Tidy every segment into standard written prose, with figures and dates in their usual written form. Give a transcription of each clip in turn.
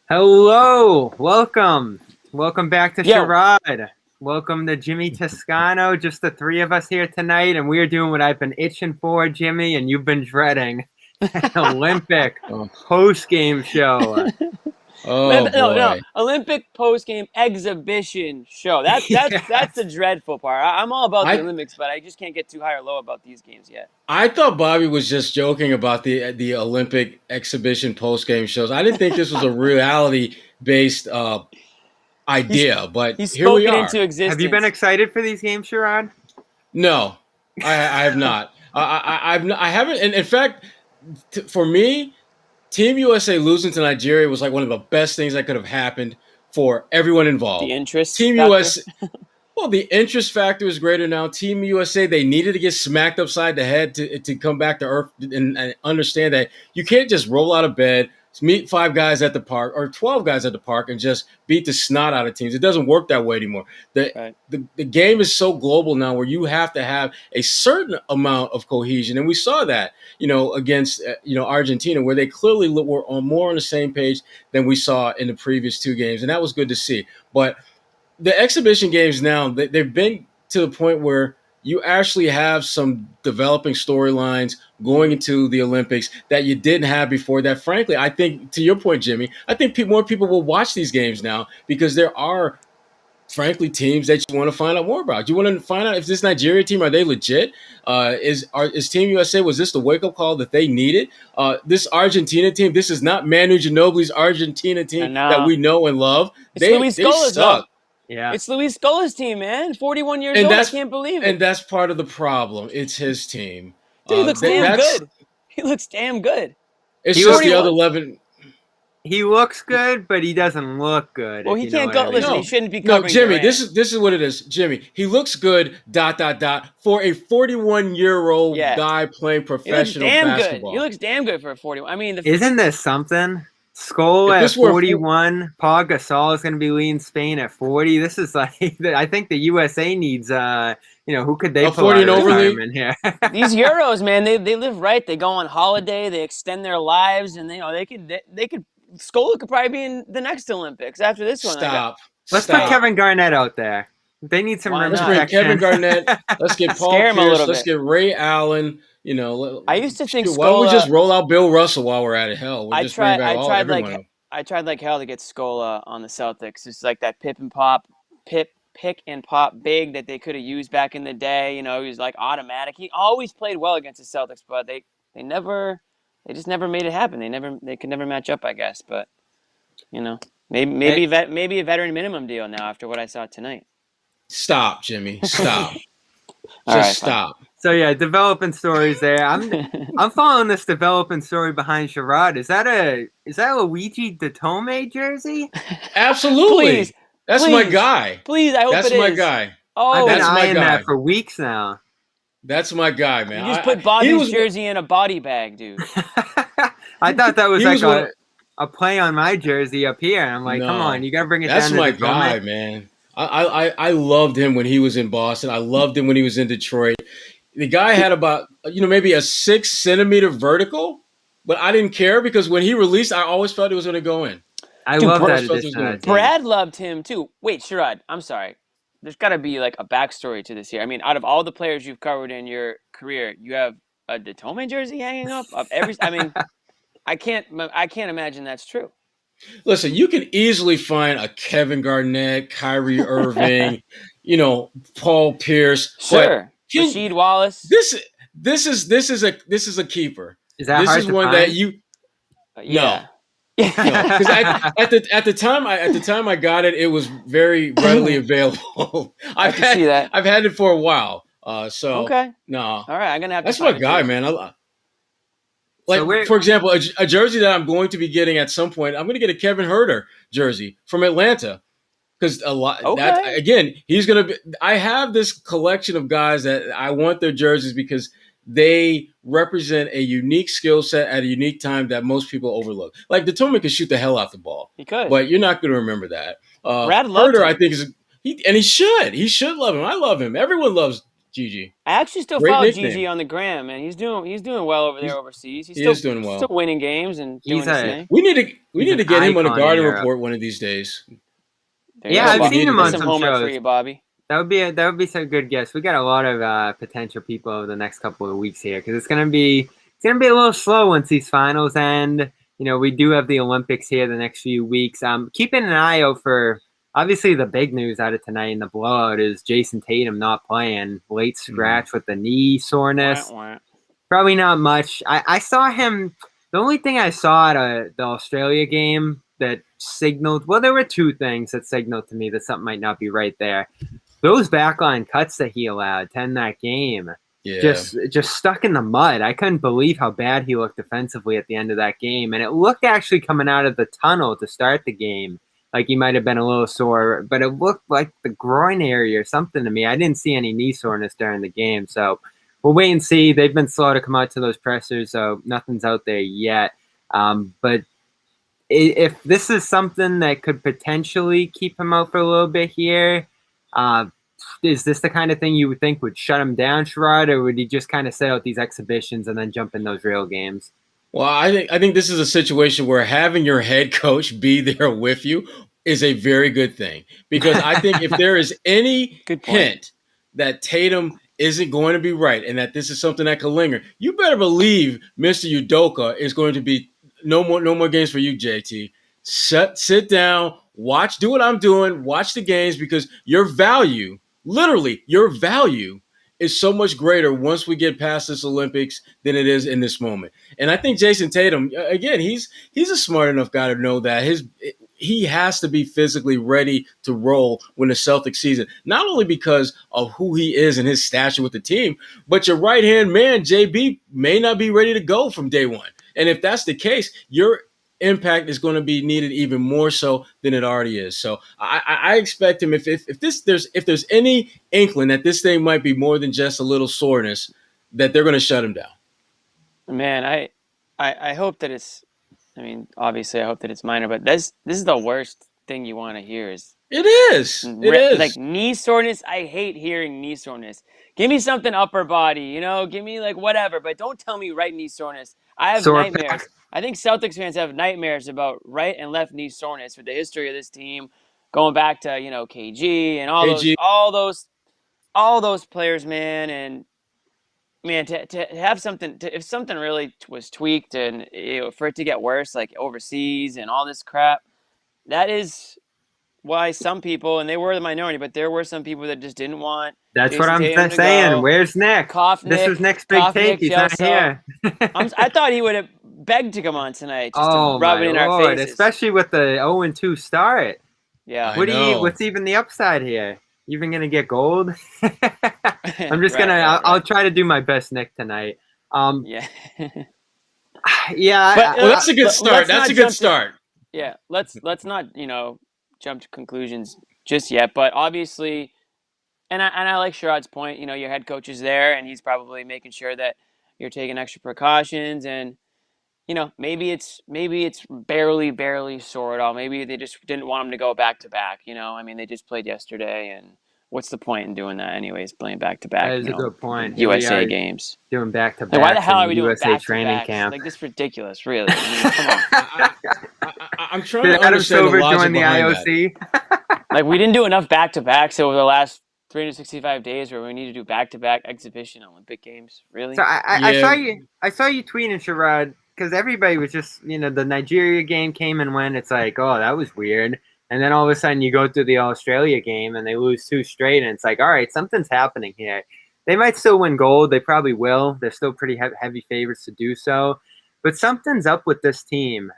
Hello, welcome back to Yo, Sherrod. Welcome to Jimmy Toscano. Just the three of us here tonight, and we are doing what I've been itching for, Jimmy, and you've been dreading: an Olympic Oh, post-game show. oh no, boy. Olympic post game exhibition show. That's Yes. the dreadful part. I'm all about the I Olympics, but I just can't get too high or low about these games yet. I thought Bobby was just joking about the Olympic exhibition post game shows. I didn't think this was a reality based He's idea, but he's here we spoken are. into Have you been existence. excited for these games, Sherrod? No, I have not. I haven't. And in fact, for me, Team USA losing to Nigeria was like one of the best things that could have happened for everyone The involved. interest Team factor. US Well, the interest factor is greater now. Team USA, they needed to get smacked upside the head to come back to earth and understand that you can't just roll out of bed, meet 5 guys at the park or 12 guys at the park and just beat the snot out of teams. It doesn't work that way anymore. The, Right. the game is so global now where you have to have a certain amount of cohesion. And we saw that, against, Argentina, where they clearly were more on the same page than we saw in the previous 2 games. And that was good to see. But the exhibition games now, they've been to the point where you actually have some developing storylines going into the Olympics that you didn't have before. That, frankly, I think, to your point, Jimmy, I think more people will watch these games now because there are, frankly, teams that you want to find out more about. You want to find out if this Nigeria team, are they legit? Is Team USA, was this the wake-up call that they needed? This Argentina team, this is not Manu Ginobili's Argentina I team that know. we know and love. It's They Luis they Scolas, though. suck. Yeah. It's Luis Scolas' team, man. 41 years and old. I that's can't believe and it. that's part of the problem. It's his team. Dude, he looks damn That's good. He looks damn good. it's He just looks- the other 41. 11. He looks good, but he doesn't look good. Well, if he you know can't what go. I mean. Listen, he No, shouldn't be no, covering Jimmy. Durant. This is what it is, Jimmy. He looks good. ... For a 41-year-old Yeah. guy playing He looks professional damn good. basketball. He looks damn good for a 41. I mean, Isn't this something? Skull If at this were 41, Paul Gasol is going to be leading Spain at 40. This is like, I think the USA needs, who could they A pull 40 out and of over league? retirement here? these Euros, man, they live right. They go on holiday. They extend their lives, and they could. Scola could probably be in the next Olympics after this one. Stop. Let's put Stop. Kevin Garnett out there. They need some Why rim Let's not? bring protection. Kevin Garnett. Let's get Paul Scare him a Pierce. little Let's bit. get Ray Allen. I used to think Why don't we Scola. just roll out Bill Russell while we're at it? Hell, we'll I just bring tried. back everyone. I tried like hell to get Scola on the Celtics. It's like that pick and pop big that they could have used back in the day. He was like automatic. He always played well against the Celtics, but they just never made it happen. They could never match up, I guess. But maybe a veteran minimum deal now after what I saw tonight. Stop, Jimmy. Stop. All right, Just fine. stop. So yeah, developing stories there. I'm following this developing story behind Sherrod. Is that a Luigi Datome jersey? Absolutely. Please, That's please, my guy. Please, I hope That's it is. my guy. Oh, I've been that's my eyeing guy. that for weeks now. That's my guy, man. you just put Bobby's jersey in a body bag, dude. I thought that was He like was a play on my jerszy up here. I'm like, come No. on, you got to bring it That's down my to the Datome. guy, man. I loved him when he was in Boston. I loved him when he was in Detroit. The guy had about, maybe a 6-centimeter vertical, but I didn't care because when he released, I always felt it was going to go in. I Dude, love that Brad- addition. to the team. Brad loved him too. Wait, Sherrod, I'm sorry. There's got to be like a backstory to this here. I mean, out of all the players you've covered in your career, you have a Datome jersey hanging up of every. I mean, I can't imagine that's true. Listen, you can easily find a Kevin Garnett, Kyrie Irving, Paul Pierce. Sure, But Rasheed Wallace. this is a keeper. Is that This hard is to one find? that you Yeah. because at the time I got it, it was very readily available. I can see that. I've had it for a while. So Okay. no, All right, I'm gonna have to. that's my find it guy, too. man. So For example, a jersey that I'm going to be getting at some point, I'm going to get a Kevin Huerter jersey from Atlanta because a lot. Okay. That again, he's going to be. I have this collection of guys that I want their jerseys because they represent a unique skill set at a unique time that most people overlook. Like Datome can shoot the hell out the ball, He could. but you're not going to remember that. Brad loved Huerter, him. I think, he should. He should love him. I love him. Everyone loves Gigi. I actually still Great follow nickname. Gigi on the gram, man. He's doing well over there overseas. He is doing well. Still winning games and He's doing his a- thing. We need He's to an get him on a icon in Garden Europe. Report one of these days. There you Yeah, go, I've Bobby. seen him That's on some some homework shows. for you, Bobby. That would be some good guess. We got a lot of potential people over the next couple of weeks here because it's gonna be a little slow once these finals end. You know, we do have the Olympics here the next few weeks. Keeping an eye out for obviously the big news out of tonight in the blowout is Jayson Tatum not playing, late scratch with the knee soreness. Wah, wah. Probably not much. I saw him. The only thing I saw at the Australia game that signaled, well, there were two things that signaled to me that something might not be right there. Those backline cuts that he allowed to end that game, just stuck in the mud. I couldn't believe how bad he looked defensively at the end of that game. And it looked actually coming out of the tunnel to start the game like he might have been a little sore, but it looked like the groin area or something to me. I didn't see any knee soreness during the game. So we'll wait and see. They've been slow to come out to those pressers, so nothing's out there yet. But if this is something that could potentially keep him out for a little bit here, is this the kind of thing you would think would shut him down, Sherrod, or would he just kind of set out these exhibitions and then jump in those real games? Well, I think this is a situation where having your head coach be there with you is a very good thing, because I think if there is any hint that Tatum isn't going to be right and that this is something that could linger, you better believe Mr. Udoka is going to be no more games for you, JT. Sit down, do what I'm doing, watch the games, because your value, literally your value, is so much greater once we get past this Olympics than it is in this moment. And I think Jayson Tatum, again, he's a smart enough guy to know that he has to be physically ready to roll when the Celtics season, not only because of who he is and his stature with the team, but your right-hand man, JB, may not be ready to go from day one. And if that's the case, your impact is going to be needed even more so than it already is. So I expect him, if there's any inkling that this thing might be more than just a little soreness, that they're going to shut him down. Man, I hope that it's, I mean, obviously I hope that it's minor, but this is the worst thing you want to hear is It is. like knee soreness. I hate hearing knee soreness. Give me something upper body, give me like whatever, but don't tell me right knee soreness. I have nightmares. I think Celtics fans have nightmares about right and left knee soreness with the history of this team, going back to, KG and all those players, man. And man, to have something, if something really was tweaked and for it to get worse, like overseas and all this crap, that is why some people, and they were the minority, but there were some people that just didn't want. That's Jayson what I'm Tatum saying. go. Where's Nick? This is Nick's big take. He's not here. I thought he would have begged to come on tonight just to Oh rub my it in our Lord, faces. especially with the 0-2 start. Yeah. What's even the upside here? You even gonna get gold? I'm just I'll try to do my best, Nick, tonight. Yeah. Yeah. But that's a good start. That's a good start. Yeah. Let's not, jump to conclusions just yet. But obviously, and I like Sherrod's point. Your head coach is there, and he's probably making sure that you're taking extra precautions. And maybe it's barely sore at all. Maybe they just didn't want him to go back to back. I mean, they just played yesterday, and what's the point in doing that anyways? Playing back to back. That is a good point. USA games. Doing back to back. Why the hell are we doing USA training camp? Like, this is ridiculous, really. I mean, come on. I'm trying to understand the logic the behind IOC. Like, we didn't do enough back to backs over the last 365 days where we need to do back to back exhibition Olympic games. Really? So I saw you tweeting, Sherrod, because everybody was just, the Nigeria game came and went. It's like, oh, that was weird. And then all of a sudden you go through the Australia game and they lose 2 straight. And it's like, all right, something's happening here. They might still win gold. They probably will. They're still pretty heavy favorites to do so. But something's up with this team.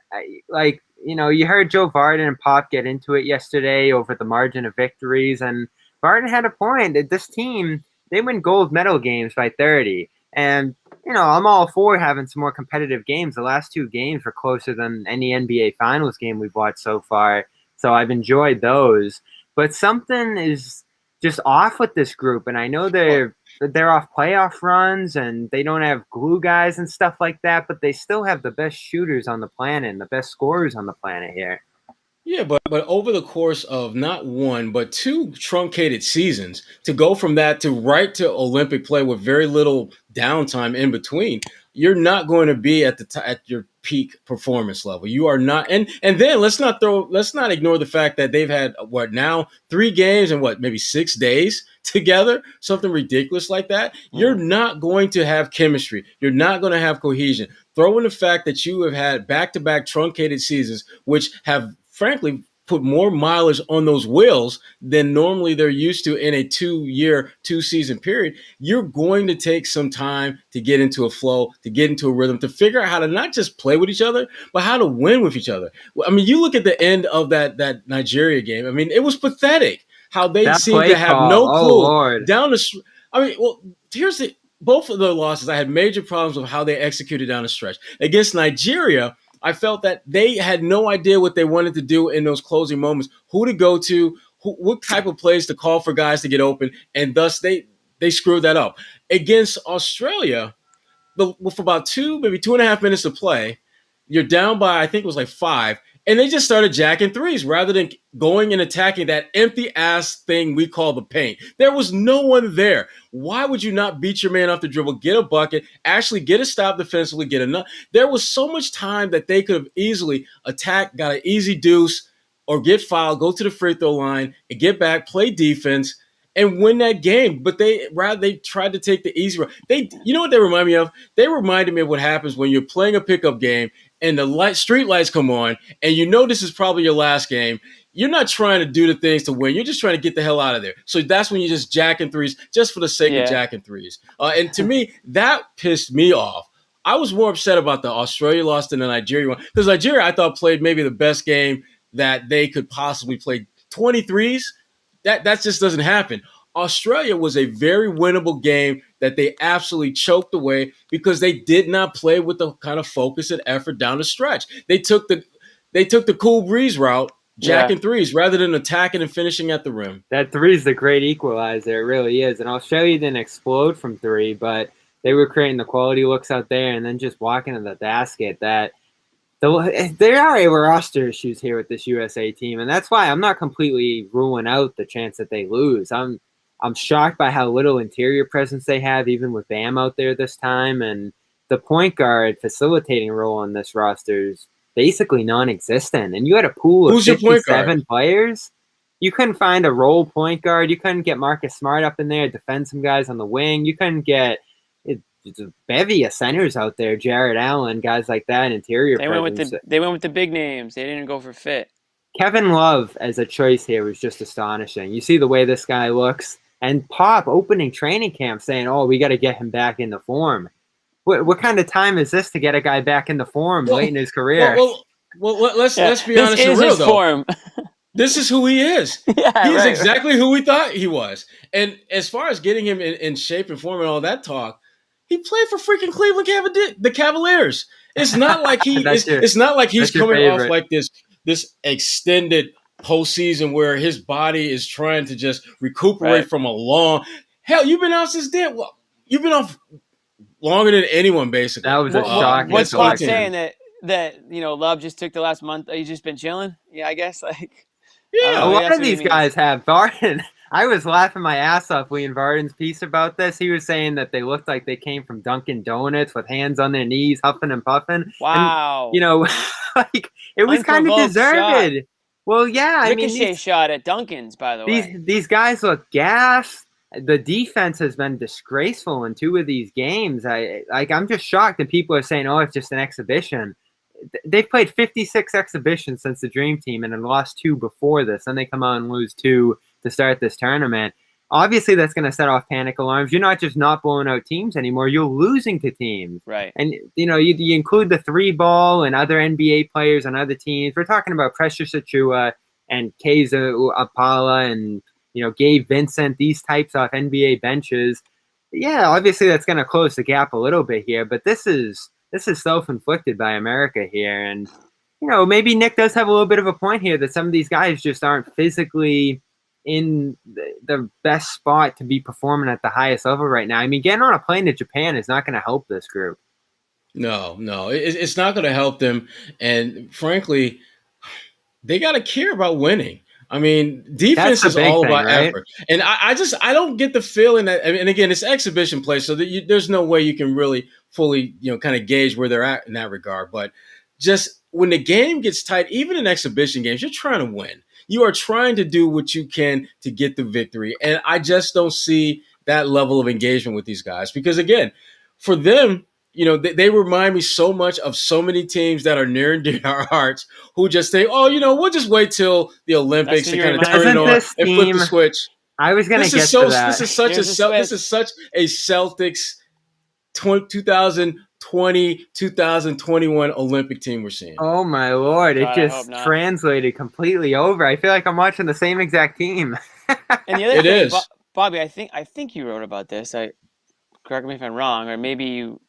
You heard Joe Varden and Pop get into it yesterday over the margin of victories. And Varden had a point that this team, they win gold medal games by 30. And I'm all for having some more competitive games. The last 2 games were closer than any NBA Finals game we've watched so far. So I've enjoyed those. But something is just off with this group. And I know they're off playoff runs and they don't have glue guys and stuff like that, but they still have the best shooters on the planet and the best scorers on the planet here. Yeah, but over the course of not one but two truncated seasons, to go from that to right to Olympic play with very little downtime in between, you're not going to be at your peak performance level. You are not, and then let's not ignore the fact that they've had what now 3 games and what maybe 6 days together, something ridiculous like that. You're not going to have chemistry. You're not going to have cohesion. Throw in the fact that you have had back-to-back truncated seasons, which have frankly put more mileage on those wheels than normally they're used to in a 2-year, 2-season period. You're going to take some time to get into a flow, to get into a rhythm, to figure out how to not just play with each other, but how to win with each other. I mean, you look at the end of that Nigeria game. I mean, it was pathetic how they That seemed play to have call, no oh clue Lord. down the. I mean, well, here's the both of the losses. I had major problems with how they executed down the stretch against Nigeria. I felt that they had no idea what they wanted to do in those closing moments, who to go to, what type of plays to call for guys to get open, and thus they screwed that up. Against Australia, with about maybe 2.5 minutes to play, you're down by, I think it was like 5, and they just started jacking threes rather than going and attacking that empty ass thing we call the paint. There was no one there. Why would you not beat your man off the dribble, get a bucket, actually get a stop defensively, get enough? There was so much time that they could have easily attacked, got an easy deuce, or get fouled, go to the free throw line, and get back, play defense, and win that game. But they tried to take the easy route. You know what they remind me of? They reminded me of what happens when you're playing a pickup game and the street lights come on, and you know this is probably your last game. You're not trying to do the things to win. You're just trying to get the hell out of there. So that's when you're just jacking threes just for the sake of jacking threes. And to me, that pissed me off. I was more upset about the Australia loss than the Nigeria one, because Nigeria, I thought, played maybe the best game that they could possibly play. 23s, that just doesn't happen. Australia was a very winnable game that they absolutely choked away because they did not play with the kind of focus and effort down the stretch. They took the cool breeze route, jacking threes rather than attacking and finishing at the rim. That three is the great equalizer. It really is. And Australia didn't explode from three, but they were creating the quality looks out there and then just walking to the basket. There are a roster issues here with this USA team, and that's why I'm not completely ruling out the chance that they lose. I'm shocked by how little interior presence they have, even with Bam out there this time, and the point guard facilitating role in this roster is basically non-existent. And you had a pool of 57 players. You couldn't find a role point guard. You couldn't get Marcus Smart up in there, defend some guys on the wing. You couldn't get a bevy of centers out there, Jared Allen, guys like that, interior presence. They went with the big names. They didn't go for fit. Kevin Love as a choice here was just astonishing. You see the way this guy looks. And Pop opening training camp saying, oh, we got to get him back into form. What kind of time is this to get a guy back into form late in his career? Well, let's be honest and real, though. Form. This is who he is. He's exactly who we thought he was. And as far as getting him in shape and form and all that talk, he played for freaking the Cavaliers. It's not like it's not like he's coming off like this extended postseason where his body is trying to just recuperate from a long. Hell, you've been out since then. Well, you've been off longer than anyone, basically. That was a shock. What's Pop saying that Love just took the last month? He's just been chilling. Yeah, I guess a lot of these guys have. Varden, I was laughing my ass off reading Varden's piece about this. He was saying that they looked like they came from Dunkin' Donuts with hands on their knees, huffing and puffing. Wow. And, it was kind of deserved. Shot. Well, yeah. Ricochet shot at Dunkin's, by the way. These guys look gassed. The defense has been disgraceful in 2 of these games. I'm just shocked that people are saying, oh, it's just an exhibition. They've played 56 exhibitions since the Dream Team and have lost 2 before this. Then they come out and lose 2 to start this tournament. Obviously, that's going to set off panic alarms. You're not just not blowing out teams anymore. You're losing to teams. Right. And, you include the 3-ball and other NBA players on other teams. We're talking about Precious Achua and Keza Apala and, Gabe Vincent, these types off NBA benches. Yeah, obviously that's going to close the gap a little bit here, but this is self-inflicted by America here. And, maybe Nick does have a little bit of a point here that some of these guys just aren't physically in the best spot to be performing at the highest level right now. I mean, getting on a plane to Japan is not going to help this group. No, it's not going to help them. And frankly, they got to care about winning. I mean, That's defense the is big all thing, about right? effort, and I don't get the feeling that. And again, it's exhibition play, so that there's no way you can really fully kind of gauge where they're at in that regard. But just when the game gets tight, even in exhibition games, you're trying to win. You are trying to do what you can to get the victory, and I just don't see that level of engagement with these guys because again, for them, they remind me so much of so many teams that are near and dear to our hearts who just think, oh, we'll just wait till the That's Olympics who to you kind of remind turn me it Doesn't on of. this and flip the team? switch. I was gonna This is get to so. that. This is such Here's the switch. This is such a Celtics 2020 2021 Olympic team we're seeing. Oh my lord! It God, I hope just not. translated completely over. I feel like I'm watching the same exact team. And the other It thing, is. Bobby, I think you wrote about this. Correct me if I'm wrong, or maybe you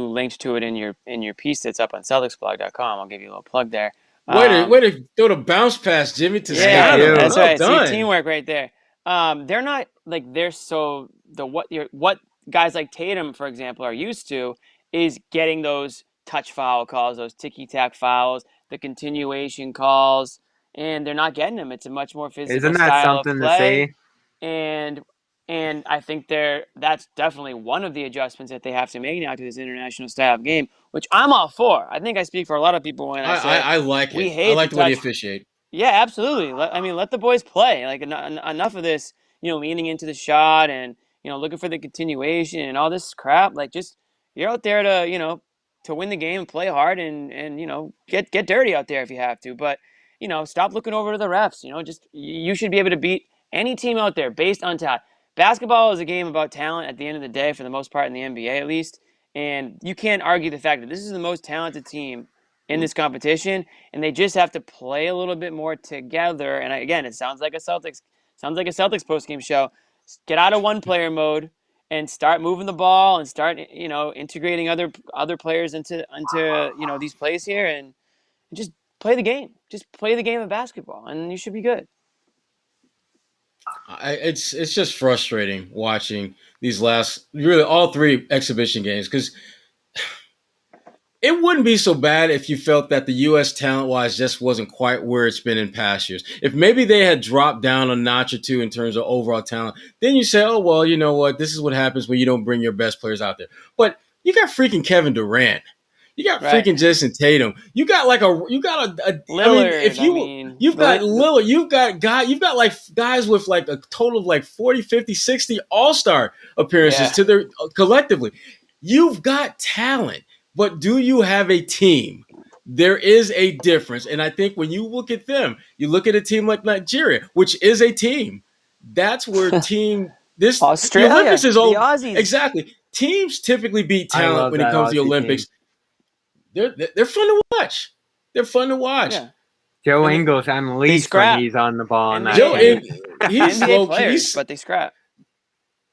linked to it in your piece that's up on CelticsBlog.com. I'll give you a little plug there. Way to throw the bounce pass, Jimmy Thank Yeah, Toscano. you. that's Well right. See, done. teamwork right there. They're not like they're so what guys like Tatum, for example, are used to is getting those touch foul calls, those ticky tack fouls, the continuation calls, and they're not getting them. It's a much more physical Isn't that style of something to play, see? and I think that's definitely one of the adjustments that they have to make now to this international style of game, which I'm all for. I think I speak for a lot of people when I say I like we it. I hate the like the way they touch. officiate. Yeah, absolutely. Let the boys play. Like enough of this, leaning into the shot and looking for the continuation and all this crap. Like just you're out there to to win the game, play hard, and get dirty out there if you have to. But stop looking over to the refs. Just you should be able to beat any team out there based on talent. Basketball is a game about talent at the end of the day, for the most part in the NBA at least. And you can't argue the fact that this is the most talented team in this competition, and they just have to play a little bit more together. And again, it sounds like a Celtics post game show. Get out of one player mode and start moving the ball and start integrating other players into these plays here and just play the game. Just play the game of basketball, and you should be good. It's just frustrating watching these last really all three exhibition games because it wouldn't be so bad if you felt that the U.S. talent-wise just wasn't quite where it's been in past years. If maybe they had dropped down a notch or two in terms of overall talent, then you say, oh, well, you know what? This is what happens when you don't bring your best players out there. But you got freaking Kevin Durant. You got Right. freaking Jayson Tatum. You got like Lillard. You've got Lillard, you've got like guys with like a total of like 40, 50, 60 all-star appearances Yeah. to their collectively. You've got talent. But do you have a team? There is a difference. And I think when you look at them, you look at a team like Nigeria, which is a team. That's where the Australia, Olympics is the all Aussies. exactly. Teams typically beat I talent love when it that comes to the Aussie Olympics. team. They're fun to watch. They're fun to watch. Yeah. Joe And Ingles unleashed scrap. when he's on the ball in that Joe game. He's NBA low key. players, but they scrap.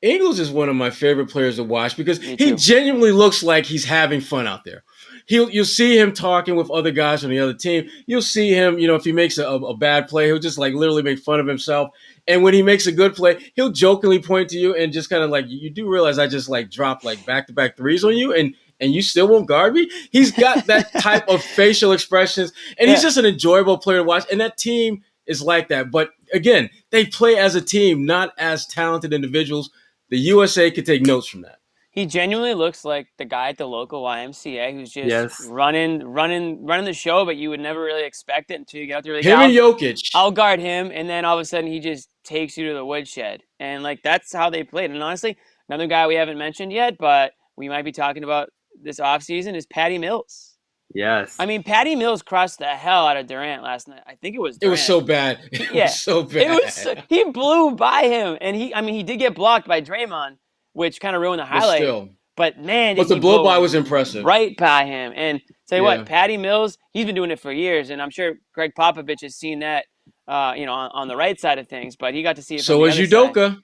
Ingles is one of my favorite players to watch because Me he too. genuinely looks like he's having fun out there. You'll see him talking with other guys on the other team. You'll see him, if he makes a bad play, he'll just like literally make fun of himself. And when he makes a good play, he'll jokingly point to you and just kind of like, you do realize I just like dropped like back-to-back threes on you and you still won't guard me? He's got that type of facial expressions, and he's just an enjoyable player to watch. And that team is like that. But again, they play as a team, not as talented individuals. The USA could take notes from that. He genuinely looks like the guy at the local YMCA who's just Yes. running the show, but you would never really expect it until you get out there. Like, Him and Jokic. I'll guard him, and then all of a sudden he just takes you to the woodshed. And like that's how they played. And honestly, another guy we haven't mentioned yet, but we might be talking about this offseason is Patty Mills. Yes. I mean, Patty Mills crossed the hell out of Durant last night. I think it was Durant. It was so bad. It was so bad. He blew by him, and he did get blocked by Draymond, which kind of ruined the highlight. But man, the blow by was impressive. Right by him. And tell you what, Patty Mills, he's been doing it for years, and I'm sure Greg Popovich has seen that, on the right side of things. But he got to see it. So is Udoka.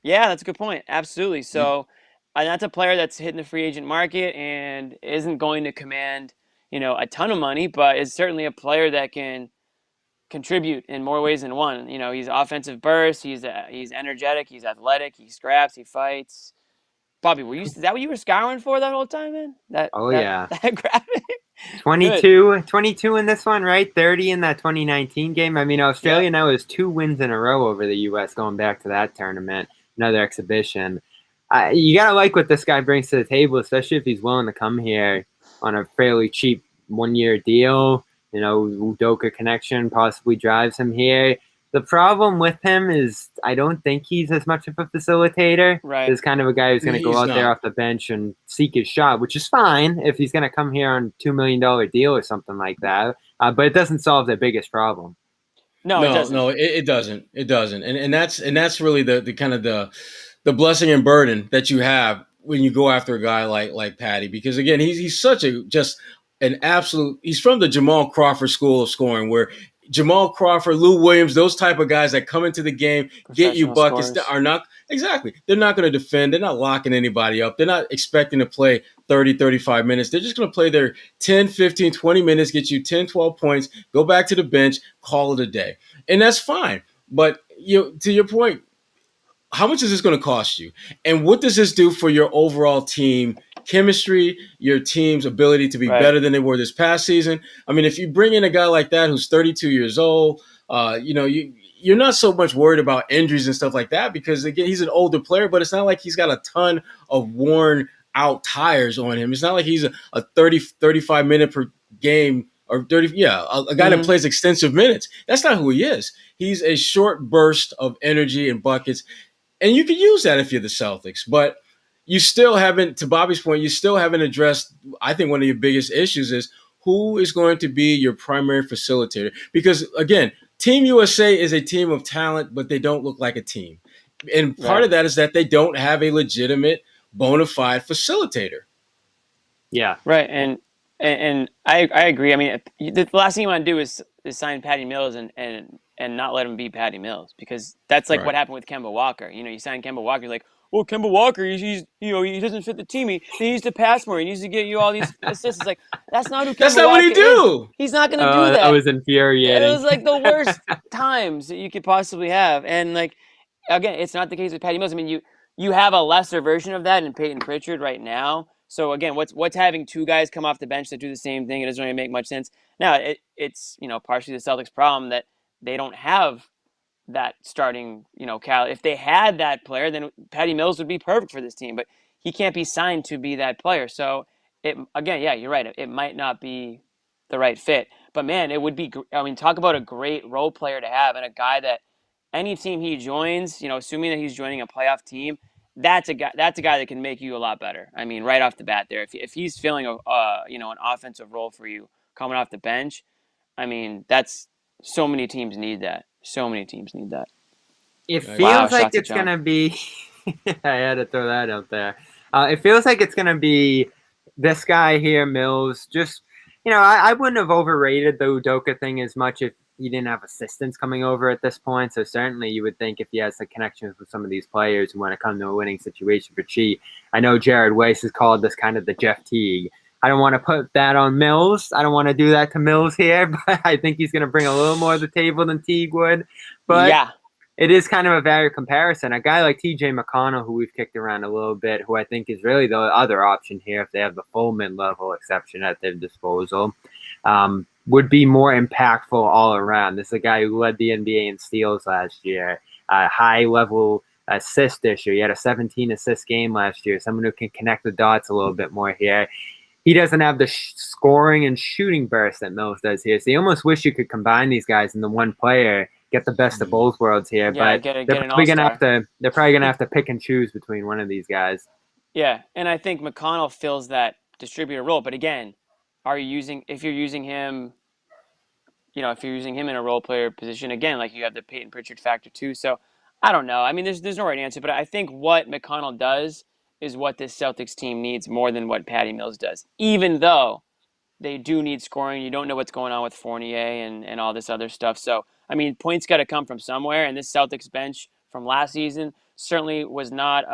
Yeah, that's a good point. Absolutely. So that's a player that's hitting the free agent market and isn't going to command a ton of money, but is certainly a player that can contribute in more ways than one. He's offensive burst. He's energetic. He's athletic. He scraps. He fights. Bobby, is that what you were scouring for that whole time, man? That yeah. That graphic. 22 in this one, right? 30 in that 2019 game. I mean, Australia now has 2 wins in a row over the U.S. going back to that tournament, another exhibition. You got to like what this guy brings to the table, especially if he's willing to come here on a fairly cheap 1-year deal. Udoka connection possibly drives him here. The problem with him is I don't think he's as much of a facilitator. Right. He's kind of a guy who's going to go out not. there off the bench and seek his shot, which is fine if he's going to come here on $2 million deal or something like that. But it doesn't solve the biggest problem. No, it doesn't. No, it doesn't. It doesn't. And that's really the kind of the blessing and burden that you have when you go after a guy like Patty, because again, he's such an absolute. He's from the Jamal Crawford school of scoring, where Jamal Crawford, Lou Williams, those type of guys that come into the game, get you buckets, that are not exactly. They're not going to defend. They're not locking anybody up. They're not expecting to play 30, 35 minutes. They're just going to play their 10, 15, 20 minutes, get you 10, 12 points, go back to the bench, call it a day. And that's fine. But to your point, how much is this going to cost you? And what does this do for your overall team chemistry, your team's ability to be better than they were this past season? I mean, if you bring in a guy like that who's 32 years old, you're not so much worried about injuries and stuff like that, because, again, he's an older player, but it's not like he's got a ton of worn out tires on him. It's not like he's a 30, 35 minute per game or 30, a guy that plays extensive minutes. That's not who he is. He's a short burst of energy and buckets. And you can use that if you're the Celtics, but you still haven't, to Bobby's point, you still haven't addressed, I think one of your biggest issues is who is going to be your primary facilitator. Because, again, Team USA is a team of talent, but they don't look like a team. And part of that is that they don't have a legitimate, bona fide facilitator. Yeah. Right. And I agree. I mean, the last thing you want to do is sign Patty Mills and not let him be Patty Mills, because that's like what happened with Kemba Walker. You sign Kemba Walker, you're like, well, Kemba Walker, he doesn't fit the team. He needs to pass more. He needs to get you all these assists. It's like, that's not who Kemba That's not Walker what he do. is. He's not going to do that. That was infuriating. It was like the worst times that you could possibly have. And like, again, it's not the case with Patty Mills. I mean, you have a lesser version of that in Peyton Pritchard right now. So again, what's having 2 guys come off the bench that do the same thing? It doesn't really make much sense. Now, it's partially the Celtics' problem that they don't have that starting, Cal. If they had that player, then Patty Mills would be perfect for this team, but he can't be signed to be that player. So you're right. It might not be the right fit, but man, it would be. I mean, talk about a great role player to have, and a guy that any team he joins, assuming that he's joining a playoff team, that's a guy that can make you a lot better. I mean, right off the bat there, if he's filling an offensive role for you coming off the bench, I mean, that's so many teams need that. So many teams need that. It feels like it's going to be – I had to throw that out there. It feels like it's going to be this guy here, Mills. Just, I wouldn't have overrated the Udoka thing as much if he didn't have assistants coming over at this point. So certainly you would think if he has the connections with some of these players who want to come to a winning situation for cheap. I know Jared Weiss has called this kind of the Jeff Teague. I don't want to put that on Mills. I don't want to do that to Mills here, but I think he's going to bring a little more to the table than Teague would. But it is kind of a value comparison. A guy like T.J. McConnell, who we've kicked around a little bit, who I think is really the other option here if they have the full mid-level exception at their disposal, would be more impactful all around. This is a guy who led the NBA in steals last year, a high-level assist issue. He had a 17-assist game last year, someone who can connect the dots a little bit more here. He doesn't have the scoring and shooting burst that Mills does here. So you almost wish you could combine these guys in the one player, get the best of both worlds here. But they're probably gonna have to pick and choose between one of these guys. Yeah, and I think McConnell fills that distributor role. But again, if you're using him in a role player position, again, like you have the Peyton Pritchard factor too. So I don't know. I mean, there's no right answer, but I think what McConnell does is what this Celtics team needs more than what Patty Mills does, even though they do need scoring. You don't know what's going on with Fournier and all this other stuff. So, I mean, points got to come from somewhere, and this Celtics bench from last season certainly was not,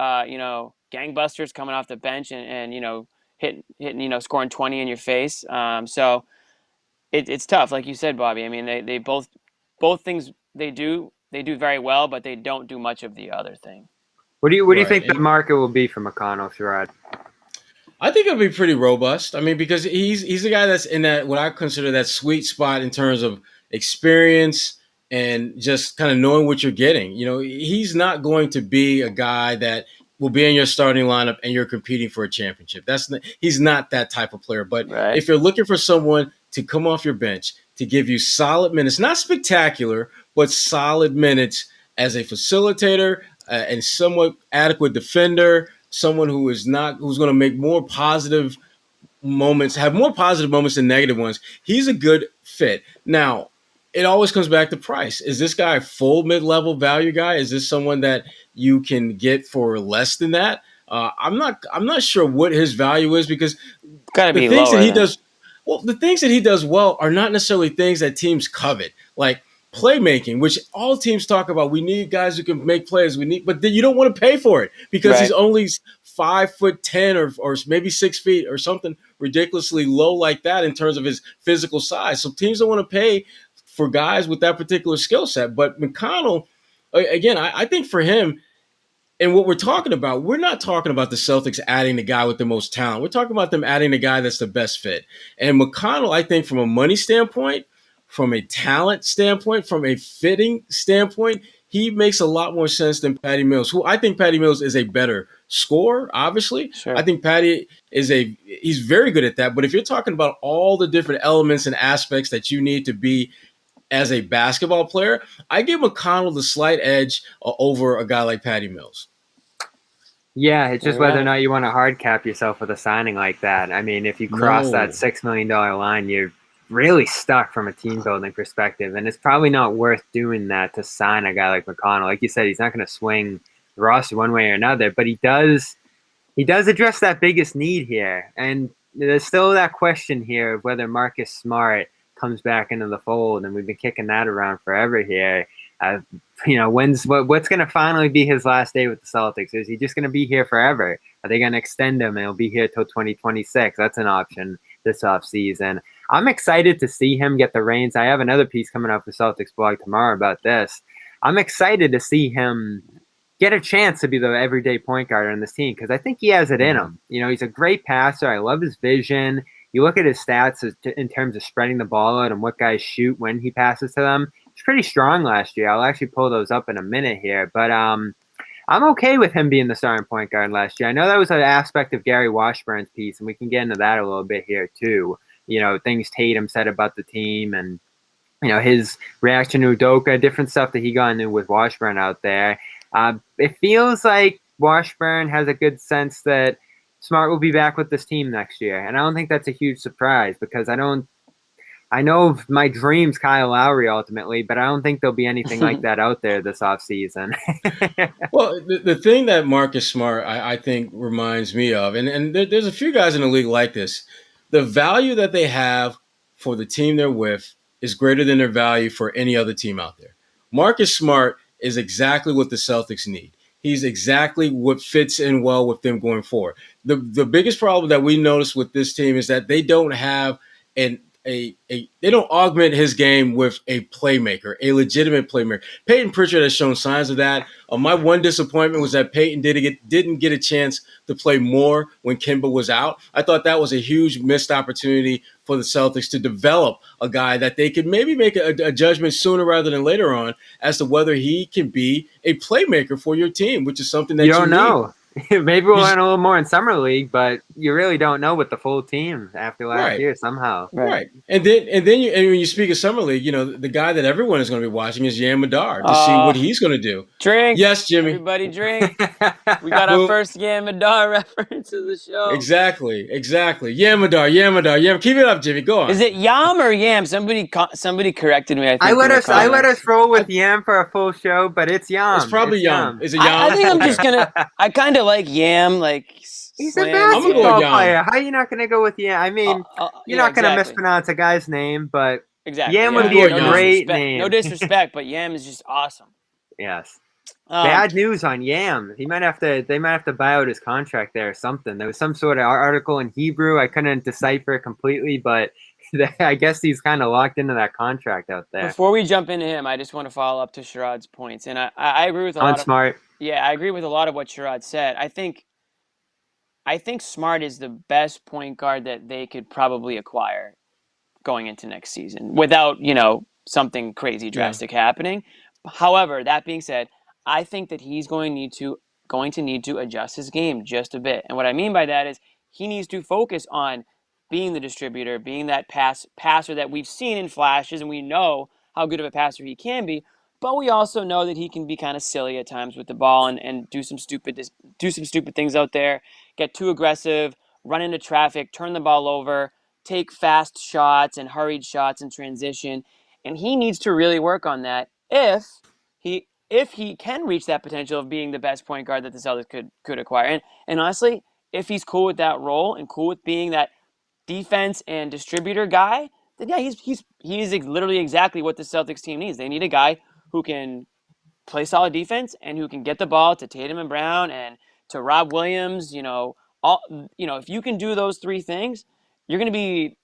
gangbusters coming off the bench and hitting, scoring 20 in your face. So it's tough, like you said, Bobby. I mean, they both things they do very well, but they don't do much of the other thing. What do you think the market will be for McConnell, Sherrod? I think it'll be pretty robust. I mean, because he's a guy that's in that what I consider that sweet spot in terms of experience and just kind of knowing what you're getting. He's not going to be a guy that will be in your starting lineup and you're competing for a championship. He's not that type of player. But Right. if you're looking for someone to come off your bench to give you solid minutes, not spectacular, but solid minutes as a facilitator and somewhat adequate defender, someone who's going to make more positive moments, have more positive moments than negative ones, he's a good fit. Now, it always comes back to price. Is this guy a full mid-level value guy? Is this someone that you can get for less than that? I'm not sure what his value is, because Gotta the be things lower that he than. does the things that he does well are not necessarily things that teams covet, like playmaking, which all teams talk about. We need guys who can make plays. But then you don't want to pay for it because he's Right. only 5'10" or maybe 6 feet or something ridiculously low like that in terms of his physical size. So teams don't want to pay for guys with that particular skill set. But McConnell, again, I think for him, and what we're talking about, we're not talking about the Celtics adding the guy with the most talent. We're talking about them adding the guy that's the best fit. And McConnell, I think from a money standpoint, from a talent standpoint, from a fitting standpoint, he makes a lot more sense than Patty Mills, who I think Patty Mills is a better scorer, obviously. Sure. I think Patty he's very good at that. But if you're talking about all the different elements and aspects that you need to be as a basketball player, I give McConnell the slight edge over a guy like Patty Mills. Yeah, it's just All right. whether or not you want to hard cap yourself with a signing like that. I mean, if you cross that $6 million line, you're really stuck from a team building perspective, and it's probably not worth doing that to sign a guy like McConnell. Like you said, he's not going to swing the roster one way or another, but he does address that biggest need here. And there's still that question here of whether Marcus Smart comes back into the fold, and we've been kicking that around forever here. What's going to finally be his last day with the Celtics? Is he just going to be here forever? Are they going to extend him and he'll be here till 2026? That's an option this offseason. I'm excited to see him get the reins. I have another piece coming up for Celtics blog tomorrow about this. I'm excited to see him get a chance to be the everyday point guard on this team, because I think he has it in him. He's a great passer. I love his vision. You look at his stats in terms of spreading the ball out and what guys shoot when he passes to them. It's pretty strong last year. I'll actually pull those up in a minute here. But I'm okay with him being the starting point guard last year. I know that was an aspect of Gary Washburn's piece, and we can get into that a little bit here too. Things Tatum said about the team and, his reaction to Udoka, different stuff that he got into with Washburn out there. It feels like Washburn has a good sense that Smart will be back with this team next year. And I don't think that's a huge surprise, because I know my dream's Kyle Lowry ultimately, but I don't think there'll be anything like that out there this offseason. Well, the thing that Marcus Smart, I think, reminds me of, and there's a few guys in the league like this, the value that they have for the team they're with is greater than their value for any other team out there. Marcus Smart is exactly what the Celtics need. He's exactly what fits in well with them going forward. The biggest problem that we notice with this team is that they don't have they don't augment his game with a playmaker, a legitimate playmaker. Peyton Pritchard has shown signs of that. My one disappointment was that Peyton didn't get a chance to play more when Kemba was out. I thought that was a huge missed opportunity for the Celtics to develop a guy that they could maybe make a judgment sooner rather than later on as to whether he can be a playmaker for your team, which is something that you don't need. know. Maybe we'll learn a little more in Summer League, but you really don't know with the full team after last year somehow. Right. And when you speak of Summer League, the guy that everyone is going to be watching is Yam Madar to see what he's going to do. Drink. Yes, Jimmy. Everybody drink. We got our first Yam Madar reference of the show. Exactly. Yam Madar. Keep it up, Jimmy. Go on. Is it Yam or Yam? Somebody corrected me. I let us roll with Yam for a full show, but it's Yam. It's probably Yam. Is it Yam? I think I'm just gonna. I kind of like Yam. Like he's a basketball player. How are you not gonna go with Yam? I mean, you're not gonna mispronounce a guy's name, but Yam would be a great name. No disrespect, but Yam is just awesome. Yes. Bad news on Yam. They might have to buy out his contract there or something. There was some sort of article in Hebrew. I couldn't decipher it completely, but I guess he's kind of locked into that contract out there. Before we jump into him, I just want to follow up to Sherrod's points, and I agree with a lot. Smart. Yeah, I agree with a lot of what Sherrod said. I think I think Smart is the best point guard that they could probably acquire going into next season without, something crazy Yeah. drastic happening. However, that being said, I think that he's going to need to adjust his game just a bit. And what I mean by that is he needs to focus on being the distributor, being that passer that we've seen in flashes, and we know how good of a passer he can be. But we also know that he can be kind of silly at times with the ball and do some stupid things out there, get too aggressive, run into traffic, turn the ball over, take fast shots and hurried shots in transition. And he needs to really work on that if he can reach that potential of being the best point guard that the Celtics could acquire. And honestly, if he's cool with that role and cool with being that defense and distributor guy, then yeah, he's literally exactly what the Celtics team needs. They need a guy who can play solid defense and who can get the ball to Tatum and Brown and to Rob Williams. If you can do those three things, you're going to be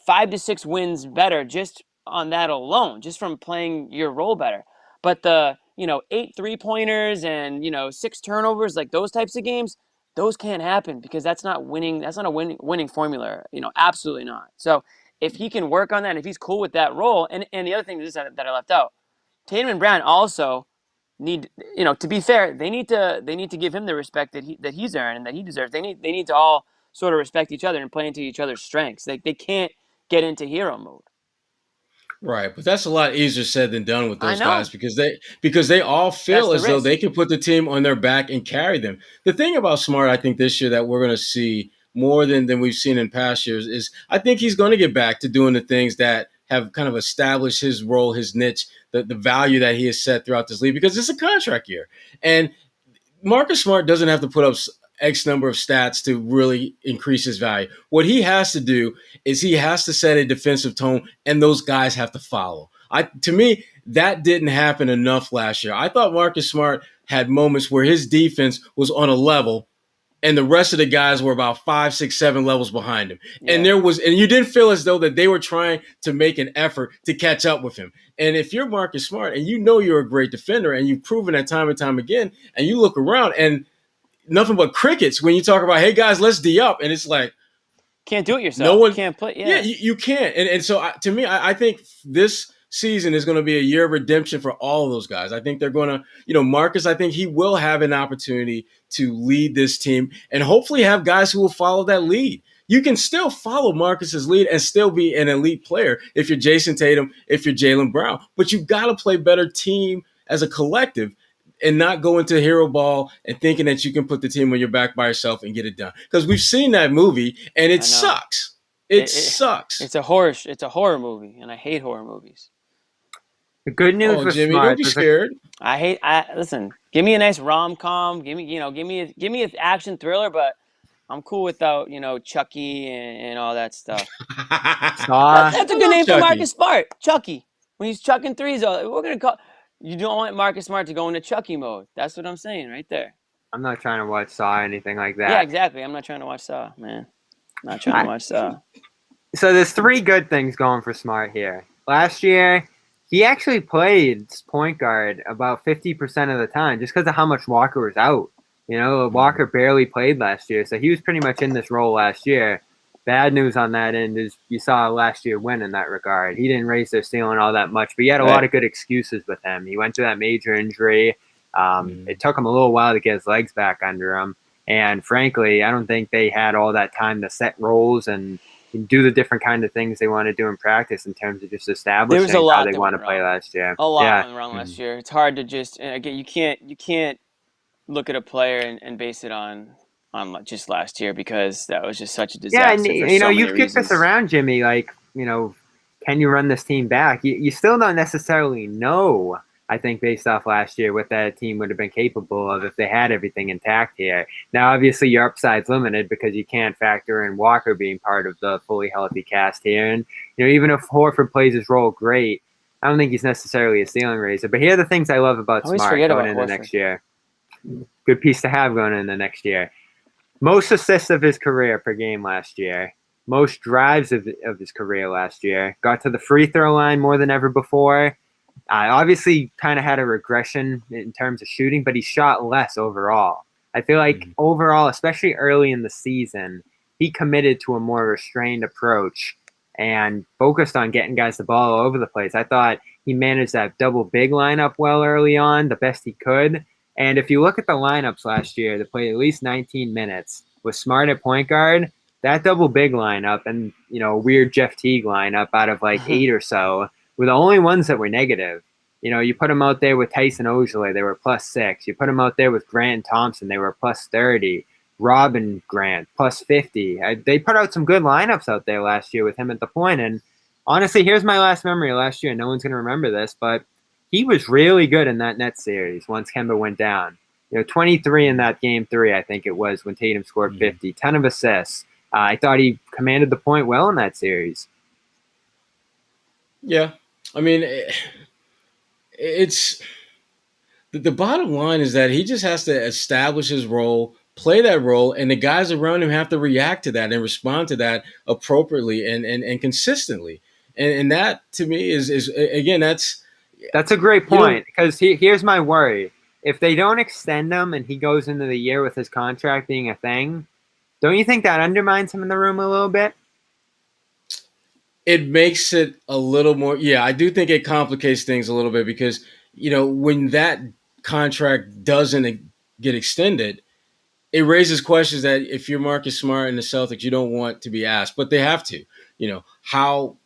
5 to 6 wins better just on that alone, just from playing your role better. But the 8 3-pointers and 6 turnovers, like those types of games, those can't happen because that's not winning. That's not a winning formula. Absolutely not. So if he can work on that, if he's cool with that role, and the other thing is that I left out, Tatum and Brown also need, to be fair, they need to give him the respect that he's earned and that he deserves. They need to all sort of respect each other and play into each other's strengths. They can't get into hero mode. Right, but that's a lot easier said than done with those I know. guys because they all feel as though they can put the team on their back and carry them. The thing about Smart, I think this year that we're going to see more than we've seen in past years is I think he's going to get back to doing the things that have kind of established his role, his niche, the value that he has set throughout this league because it's a contract year. And Marcus Smart doesn't have to put up X number of stats to really increase his value. What he has to do is he has to set a defensive tone, and those guys have to follow. To me, that didn't happen enough last year. I thought Marcus Smart had moments where his defense was on a level, and the rest of the guys were about 5, 6, 7 levels behind him. Yeah. And you didn't feel as though that they were trying to make an effort to catch up with him. And if you're Marcus Smart and you know you're a great defender and you've proven that time and time again, and you look around and nothing but crickets when you talk about, hey guys, let's D up, and it's like can't do it yourself. No one can't play. Yeah, you can't. And so to me, I think this season is going to be a year of redemption for all of those guys. I think they're going to, Marcus, I think he will have an opportunity to lead this team and hopefully have guys who will follow that lead. You can still follow Marcus's lead and still be an elite player if you're Jayson Tatum, if you're Jaylen Brown, but you've got to play better team as a collective and not go into hero ball and thinking that you can put the team on your back by yourself and get it done. Because we've seen that movie and it sucks. It sucks. It's a horror movie, and I hate horror movies. The good news for Jimmy, Smart, don't be scared. Listen. Give me a nice rom-com. Give me an action thriller, but I'm cool without Chucky and all that stuff. That's a good name for Marcus Smart, Chucky. When he's chucking threes, we're gonna call. You don't want Marcus Smart to go into Chucky mode. That's what I'm saying right there. I'm not trying to watch Saw or anything like that. Yeah, exactly. I'm not trying to watch Saw, man. Not trying to watch Saw. So there's 3 good things going for Smart here. Last year, he actually played point guard about 50% of the time just because of how much Walker was out. Walker barely played last year, so he was pretty much in this role last year. Bad news on that end is you saw last year win in that regard. He didn't raise their ceiling all that much, but he had a lot of good excuses with him. He went through that major injury. It took him a little while to get his legs back under him. And frankly, I don't think they had all that time to set roles and do the different kind of things they want to do in practice in terms of just establishing how they want to play last year. A lot went wrong last year. It's hard to just, again, you can't look at a player and base it on just last year because that was just such a disaster. Yeah, and you've kicked us around, Jimmy. Like, can you run this team back? You still don't necessarily know, I think, based off last year, what that team would have been capable of if they had everything intact here. Now, obviously, your upside's limited because you can't factor in Walker being part of the fully healthy cast here. And, even if Horford plays his role great, I don't think he's necessarily a ceiling raiser. But here are the things I love about Smart going into next year. Good piece to have going into next year. Most assists of his career per game last year. Most drives of his career last year. Got to the free throw line more than ever before. Obviously kind of had a regression in terms of shooting, but he shot less overall. I feel like overall, especially early in the season, he committed to a more restrained approach and focused on getting guys the ball all over the place. I thought he managed that double big lineup well early on, the best he could. And if you look at the lineups last year that played at least 19 minutes with Smart at point guard, that double big lineup and, a weird Jeff Teague lineup out of like 8 or so were the only ones that were negative. You put him out there with Tyson Ojale, they were +6. You put him out there with Grant Thompson, they were +30. Robin Grant, +50. They put out some good lineups out there last year with him at the point. And honestly, here's my last memory last year. No one's going to remember this, but he was really good in that Nets series once Kemba went down. 23 in that game 3, I think it was, when Tatum scored 50, 10 of assists. I thought he commanded the point well in that series. Yeah. I mean, it's the bottom line is that he just has to establish his role, play that role, and the guys around him have to react to that and respond to that appropriately and consistently. And that, to me, is again, that's a great point, because here's my worry. If they don't extend him and he goes into the year with his contract being a thing, don't you think that undermines him in the room a little bit? It makes it a little more. Yeah, I do think it complicates things a little bit because, when that contract doesn't get extended, it raises questions that if you're Marcus Smart and the Celtics, you don't want to be asked, but they have to. How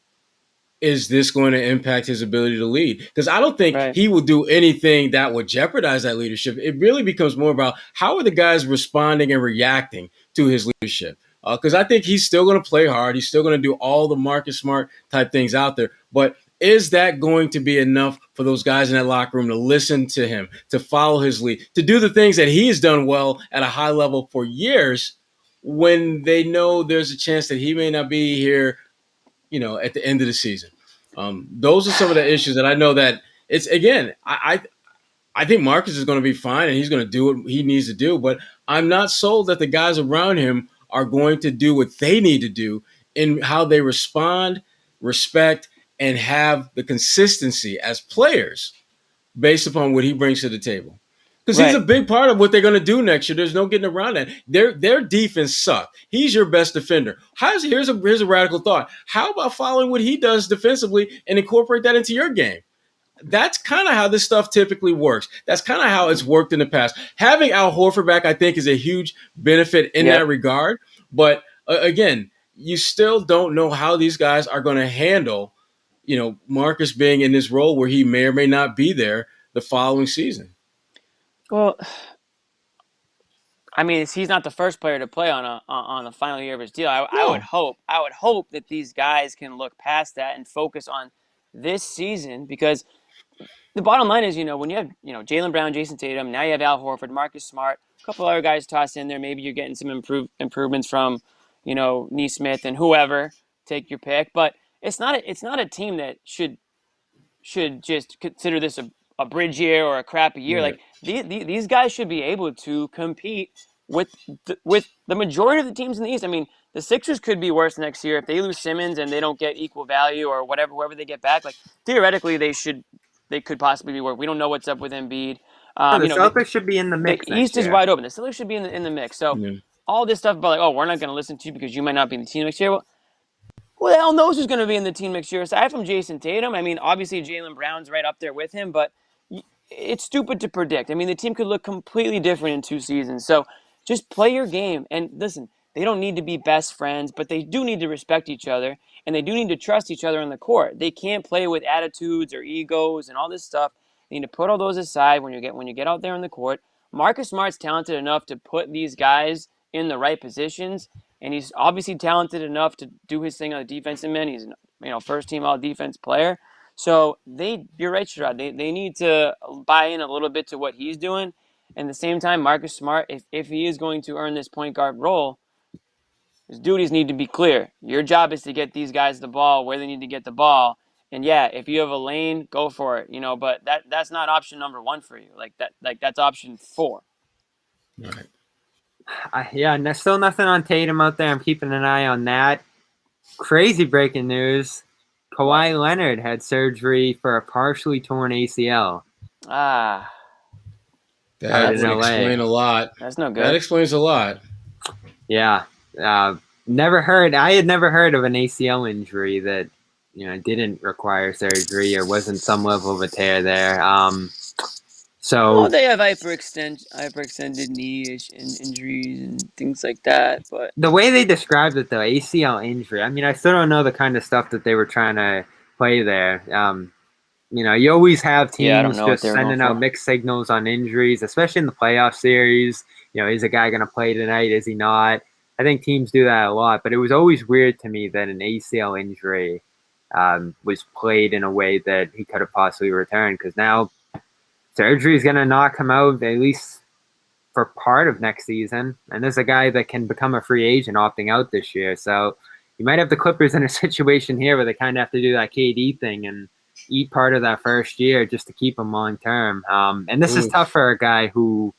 is this going to impact his ability to lead? Because I don't think he will do anything that would jeopardize that leadership. It really becomes more about how are the guys responding and reacting to his leadership. Because I think he's still going to play hard. He's still going to do all the Marcus Smart type things out there. But is that going to be enough for those guys in that locker room to listen to him, to follow his lead, to do the things that he has done well at a high level for years when they know there's a chance that he may not be here, at the end of the season? Those are some of the issues that I know that it's, again, I think Marcus is going to be fine and he's going to do what he needs to do, but I'm not sold that the guys around him are going to do what they need to do in how they respond, respect, and have the consistency as players based upon what he brings to the table. Because he's a big part of what they're going to do next year. There's no getting around that. Their defense sucked. He's your best defender. Here's a radical thought. How about following what he does defensively and incorporate that into your game? That's kind of how this stuff typically works. That's kind of how it's worked in the past. Having Al Horford back, I think, is a huge benefit in that regard. But again, you still don't know how these guys are going to handle, Marcus being in this role where he may or may not be there the following season. Well, I mean, he's not the first player to play on the final year of his deal. I would hope that these guys can look past that and focus on this season, because the bottom line is, when you have, Jaylen Brown, Jayson Tatum, now you have Al Horford, Marcus Smart, a couple other guys tossed in there. Maybe you're getting some improvements from, Nesmith and whoever. Take your pick, but it's not a team that should just consider this a bridge year or a crappy year. Like these guys should be able to compete with the majority of the teams in the East. I mean, the Sixers could be worse next year if they lose Simmons and they don't get equal value or whoever they get back. Like theoretically, they could possibly be worse. We don't know what's up with Embiid. The Celtics should be in the mix. The East is wide open. The Celtics should be in the mix. So all this stuff about we're not going to listen to you because you might not be in the team next year. Well, who the hell knows who's going to be in the team next year? Aside from Jayson Tatum, I mean, obviously Jaylen Brown's right up there with him, but it's stupid to predict. I mean, the team could look completely different in 2 seasons. So just play your game. And listen, they don't need to be best friends, but they do need to respect each other, and they do need to trust each other on the court. They can't play with attitudes or egos and all this stuff. They need to put all those aside when you get out there on the court. Marcus Smart's talented enough to put these guys in the right positions, and he's obviously talented enough to do his thing on the defensive end. He's first team all defense player. So you're right, Sherrod. They need to buy in a little bit to what he's doing. And at the same time, Marcus Smart, if he is going to earn this point guard role, his duties need to be clear. Your job is to get these guys the ball where they need to get the ball. And if you have a lane, go for it. But that's not option number 1 for you. That's option 4. Right. And there's still nothing on Tatum out there. I'm keeping an eye on that. Crazy breaking news. Kawhi Leonard had surgery for a partially torn ACL. That in would LA. explain a lot. That's no good. That explains a lot. Yeah. Never heard. I had never heard of an ACL injury that didn't require surgery or wasn't some level of a tear there. So Well, they have hyperextended knee injuries and things like that. But the way they described it, though, ACL injury. I mean, I still don't know the kind of stuff that they were trying to play there. You always have Yeah, I don't teams know what just they were going sending out for. mixed signals on injuries, especially in the playoff series. Is a guy going to play tonight? Is he not? I think teams do that a lot, but it was always weird to me that an ACL injury was played in a way that he could have possibly returned, because now surgery is going to knock him out at least for part of next season. And there's a guy that can become a free agent opting out this year. So you might have the Clippers in a situation here where they kind of have to do that KD thing and eat part of that first year just to keep him long term. And this is tough for a guy who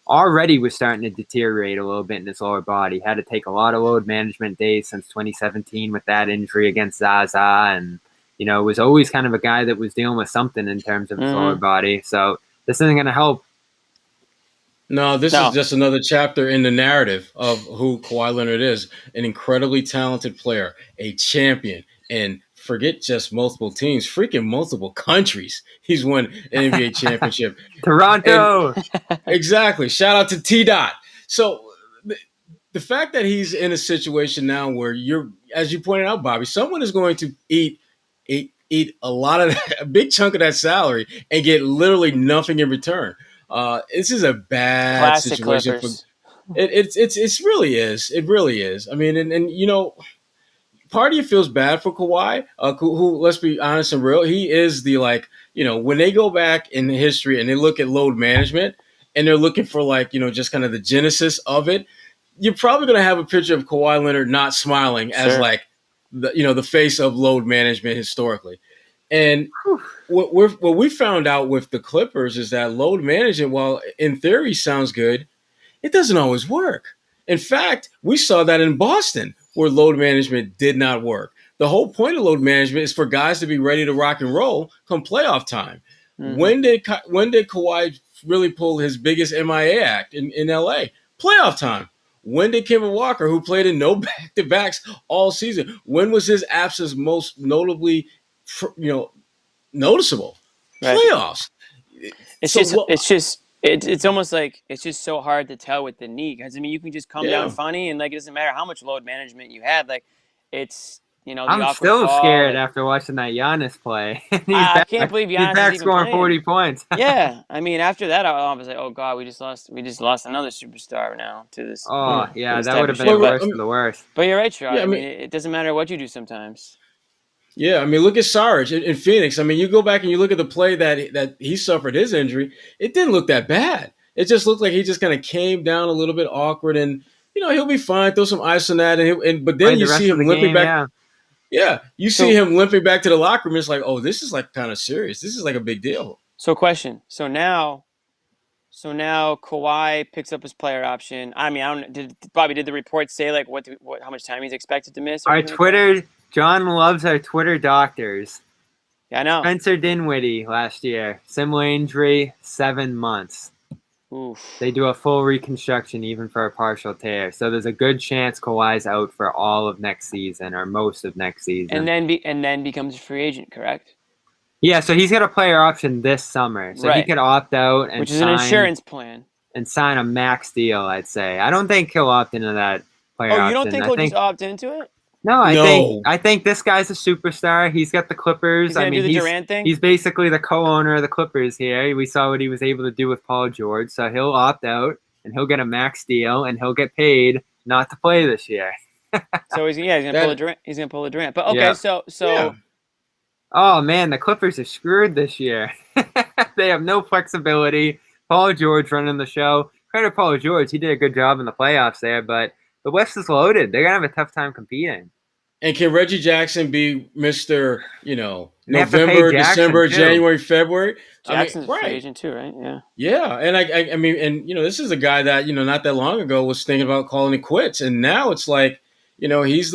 already was starting to deteriorate a little bit in his lower body. Had to take a lot of load management days since 2017 with that injury against Zaza, and was always kind of a guy that was dealing with something in terms of his lower body. So this isn't going to help. No, this is just another chapter in the narrative of who Kawhi Leonard is. An incredibly talented player, a champion, and forget just multiple teams, freaking multiple countries. He's won an NBA championship. Toronto! Exactly. Shout out to T-Dot. So the fact that he's in a situation now where as you pointed out, Bobby, someone is going to eat a lot of a big chunk of that salary and get literally nothing in return. This is a bad Classic situation. Clippers. It really is. It really is. I mean, and part of you feels bad for Kawhi, who, let's be honest and real, he is the when they go back in history and they look at load management and they're looking for just kind of the genesis of it, you're probably going to have a picture of Kawhi Leonard not smiling as the face of load management historically. And what we found out with the Clippers is that load management, while in theory sounds good, it doesn't always work. In fact, we saw that in Boston where load management did not work. The whole point of load management is for guys to be ready to rock and roll come playoff time. Mm-hmm. When did Kawhi really pull his biggest MIA act in LA? Playoff time. When did Kemba Walker, who played in no back-to-backs all season, when was his absence most notably noticeable? Right. Playoffs. It's almost like it's just so hard to tell with the knee, because I mean you can just come down funny and it doesn't matter how much load management you have, it's I'm still scared after watching that Giannis play. I can't believe Giannis he's back is even scoring playing. 40 points. Yeah, I mean after that I was like, oh god, we just lost another superstar now to this. Oh yeah, that would have been the worst of the worst. But you're right, Sherrod. Yeah, I mean it doesn't matter what you do sometimes. Yeah, I mean, look at Sarge in Phoenix. I mean, you go back and you look at the play that he suffered his injury. It didn't look that bad. It just looked like he just kind of came down a little bit awkward, and he'll be fine. Throw some ice on that, but then you see him limping back. Yeah, you see him limping back to the locker room. It's like, oh, this is kind of serious. This is like a big deal. So, question. So now Kawhi picks up his player option. I mean, did the report say how much time he's expected to miss? Our Twitter. John loves our Twitter doctors. Yeah, I know. Spencer Dinwiddie last year, similar injury, 7 months. Oof. They do a full reconstruction even for a partial tear. So there's a good chance Kawhi's out for all of next season or most of next season. And then becomes a free agent, correct? Yeah, so he's got a player option this summer. So he could opt out and which is an insurance plan. And sign a max deal, I'd say. I don't think he'll opt into that player option. Oh, you don't think he'll just opt into it? No, I think this guy's a superstar. He's got the Clippers. He's gonna do the Durant thing? He's basically the co-owner of the Clippers here. We saw what he was able to do with Paul George. So he'll opt out and he'll get a max deal and he'll get paid not to play this year. So he's gonna pull a Durant. He's gonna pull a Durant. But okay, so yeah. Oh man, the Clippers are screwed this year. They have no flexibility. Paul George running the show. Credit Paul George, he did a good job in the playoffs there, but the West is loaded. They're gonna have a tough time competing. And can Reggie Jackson be Mr. November, December, January, February? Jackson's a free agent too, right? Yeah. Yeah, and I mean, this is a guy that not that long ago was thinking about calling it quits, and now it's like, he's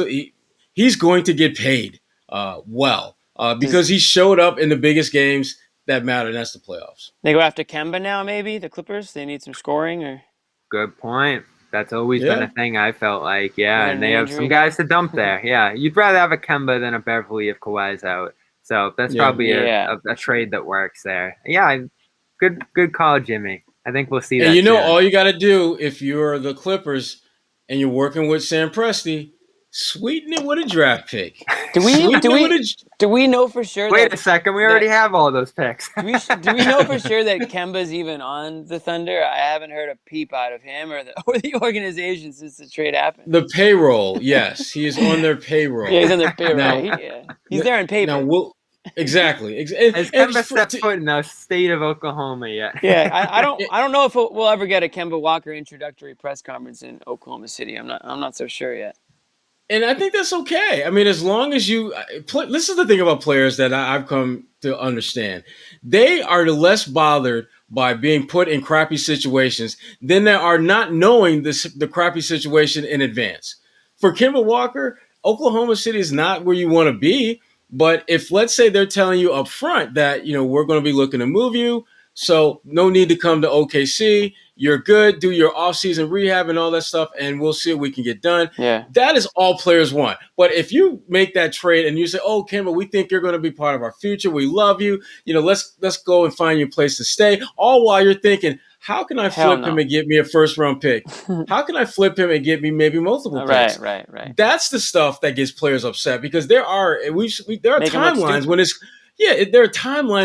going to get paid well because he showed up in the biggest games that matter, and that's the playoffs. They go after Kemba now, maybe the Clippers. They need some scoring, or Good point. That's always been Yeah. a thing I felt like. Yeah, Had and an they have injury some guys now. to dump there. Yeah, you'd rather have a Kemba than a Beverly if Kawhi's out. So that's Yeah. probably Yeah. a trade that works there. Yeah, good call, Jimmy. I think we'll see And that you know, soon. all you got to do if you're the Clippers and you're working with Sam Presti, sweeten it with a draft pick. Do we know for sure? Wait a second, we already have all those picks. Do we know for sure that Kemba's even on the Thunder? I haven't heard a peep out of him or the organization since the trade happened. The payroll, yes, he is on their payroll. Yeah, he's on their payroll. Now- He's there in paper. Now, exactly. Has Kemba stepped foot in the state of Oklahoma yet? Yeah, I don't know if we'll ever get a Kemba Walker introductory press conference in Oklahoma City. I'm not so sure yet. And I think that's okay. I mean, as long as you this is the thing about players that I've come to understand. They are less bothered by being put in crappy situations than they are not knowing the crappy situation in advance. For Kemba Walker, Oklahoma City is not where you want to be. But if, let's say, they're telling you up front that, we're going to be looking to move you, so no need to come to OKC. You're good. Do your offseason rehab and all that stuff, and we'll see what we can get done. Yeah. That is all players want. But if you make that trade and you say, "Oh, Kemba, we think you're going to be part of our future. We love you. Let's go and find you a place to stay," all while you're thinking, how can I flip him and get me a first-round pick? How can I flip him and get me maybe multiple picks? Right. That's the stuff that gets players upset because there are timelines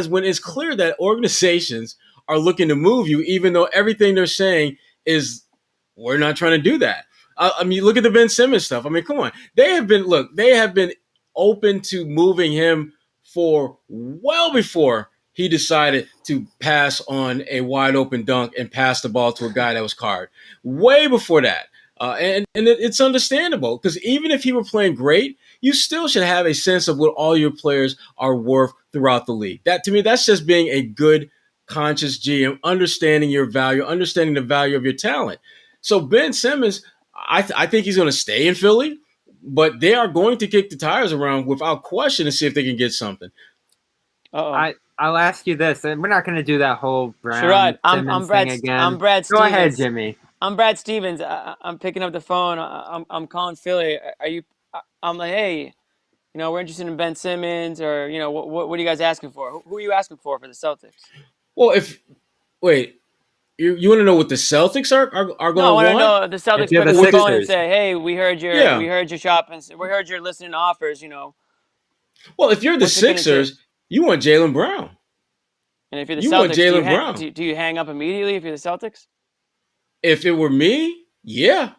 when it's clear that organizations are looking to move you, even though everything they're saying is we're not trying to do that. I mean, look at the Ben Simmons stuff. I mean, come on. They have been open to moving him for well before he decided to pass on a wide open dunk and pass the ball to a guy that was carded. Way before that. And it's understandable because even if he were playing great, you still should have a sense of what all your players are worth throughout the league. That, to me, that's just being a good, conscious GM, understanding your value, understanding the value of your talent. So Ben Simmons, I think he's going to stay in Philly, but they are going to kick the tires around without question to see if they can get something. Uh-oh. I'll ask you this, and we're not going to do that whole Brown Sherrod, Simmons thing again. I'm Brad Go Stevens. ahead, Jimmy. I'm Brad Stevens. I'm picking up the phone. I'm calling Philly. I'm like, hey, we're interested in Ben Simmons, or what are you guys asking for? Who are you asking for the Celtics? Well, you want to know what the Celtics are going to want? No, I want to know the Celtics pick up the phone and say, hey, we heard your shop, and we heard you're listening to offers. Well, if you're the Sixers, you want Jaylen Brown. And if you're the You Celtics, want Jaylen Brown. Do you hang up immediately if you're the Celtics? If it were me, yeah,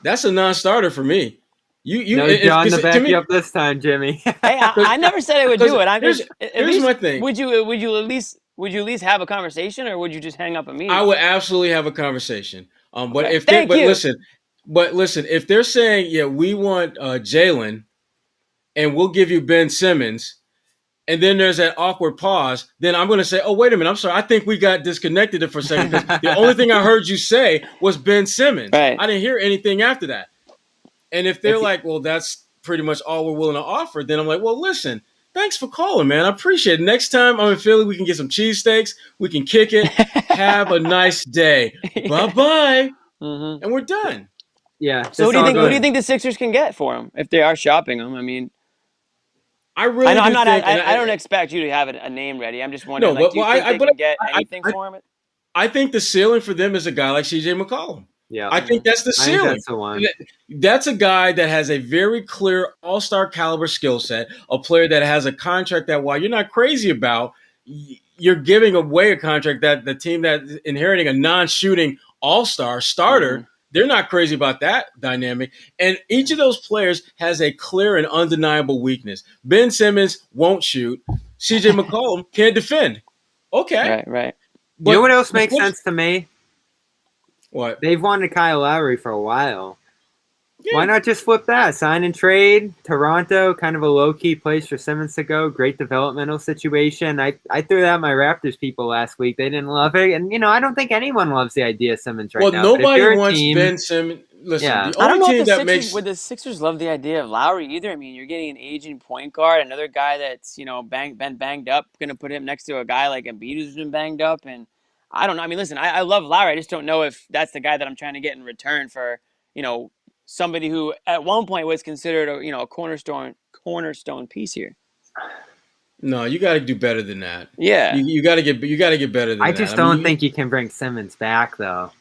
that's a non-starter for me. No John to back you up this time, Jimmy. Hey, I never said I would do it. I'm just. Here's my thing. Would you at least have a conversation, or would you just hang up immediately? I would absolutely have a conversation. But okay. listen, if they're saying, we want Jaylen, and we'll give you Ben Simmons, and then there's that awkward pause, then I'm going to say, oh, wait a minute, I'm sorry. I think we got disconnected for a second because the only thing I heard you say was Ben Simmons. Right. I didn't hear anything after that. And if they're like, well, that's pretty much all we're willing to offer, then I'm like, well, listen, thanks for calling, man. I appreciate it. Next time I'm in Philly, we can get some cheesesteaks. We can kick it. Have a nice day. Bye-bye. Mm-hmm. And we're done. Yeah. So who do you think the Sixers can get for him if they are shopping him? I mean, I don't expect you to have a name ready. I'm just wondering, do you think they can get anything for him? I think the ceiling for them is a guy like CJ McCollum. Yeah, I think that's the ceiling. That's the one. That's a guy that has a very clear all-star caliber skill set, a player that has a contract that, while you're not crazy about, you're giving away a contract that the team that's inheriting a non-shooting all-star starter, they're not crazy about that dynamic. And each of those players has a clear and undeniable weakness. Ben Simmons won't shoot. CJ McCollum can't defend. Okay. Right. But you know what else makes sense to me? What? They've wanted Kyle Lowry for a while. Yeah. Why not just flip that? Sign and trade. Toronto, kind of a low-key place for Simmons to go. Great developmental situation. I threw that at my Raptors people last week. They didn't love it. And, I don't think anyone loves the idea of Simmons right now. Well, nobody wants Ben Simmons. listen, Yeah. the I don't only know if team that makes the Sixers love the idea of Lowry either. I mean, you're getting an aging point guard, another guy that's been banged up, going to put him next to a guy like Embiid who's been banged up, and I don't know. I mean, listen, I love Lowry. I just don't know if that's the guy that I'm trying to get in return for somebody who at one point was considered a cornerstone piece here. no, you got to do better than that. Yeah, You got to get better than I that. just I don't mean, think you can bring Simmons back, though.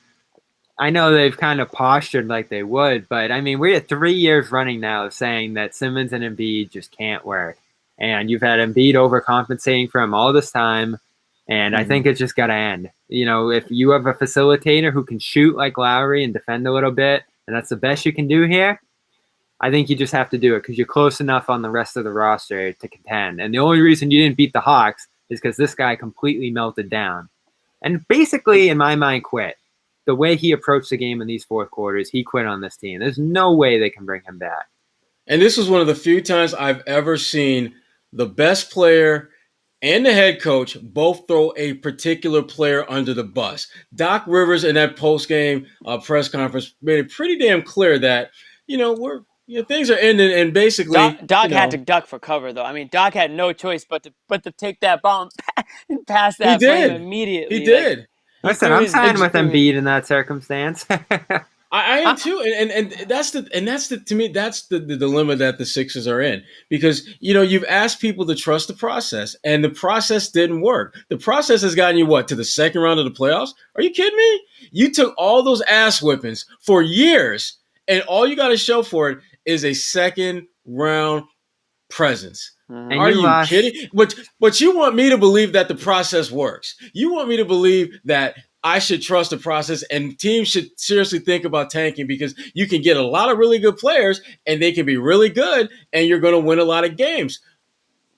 I know they've kind of postured like they would, but I mean, we're 3 years running now saying that Simmons and Embiid just can't work. And you've had Embiid overcompensating for him all this time, and I think it's just got to end. If you have a facilitator who can shoot like Lowry and defend a little bit, and that's the best you can do here, I think you just have to do it because you're close enough on the rest of the roster to contend. And the only reason you didn't beat the Hawks is because this guy completely melted down. And basically, in my mind, quit. The way he approached the game in these fourth quarters, he quit on this team. There's no way they can bring him back. and this was one of the few times I've ever seen the best player and the head coach both throw a particular player under the bus. Doc Rivers in that post-game press conference made it pretty damn clear that things are ending, and basically Doc had to duck for cover though. I mean, Doc had no choice but to take that ball and pass he that flame did. immediately. He did. Listen, I'm siding with Embiid in that circumstance. I am too, and that's the to me that's the dilemma that the Sixers are in, because you've asked people to trust the process, and the process didn't work. The process has gotten you to the second round of the playoffs? Are you kidding me? You took all those ass whippings for years, and all you got to show for it is a second round presence. And Are you kidding? But you want me to believe that the process works. You want me to believe that I should trust the process, and teams should seriously think about tanking, because you can get a lot of really good players and they can be really good and you're going to win a lot of games.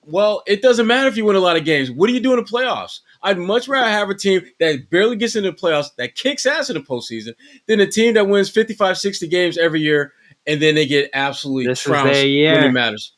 Well, it doesn't matter if you win a lot of games. What do you do in the playoffs? I'd much rather have a team that barely gets into the playoffs, that kicks ass in the postseason, than a team that wins 55, 60 games every year and then they get absolutely trounced when it matters.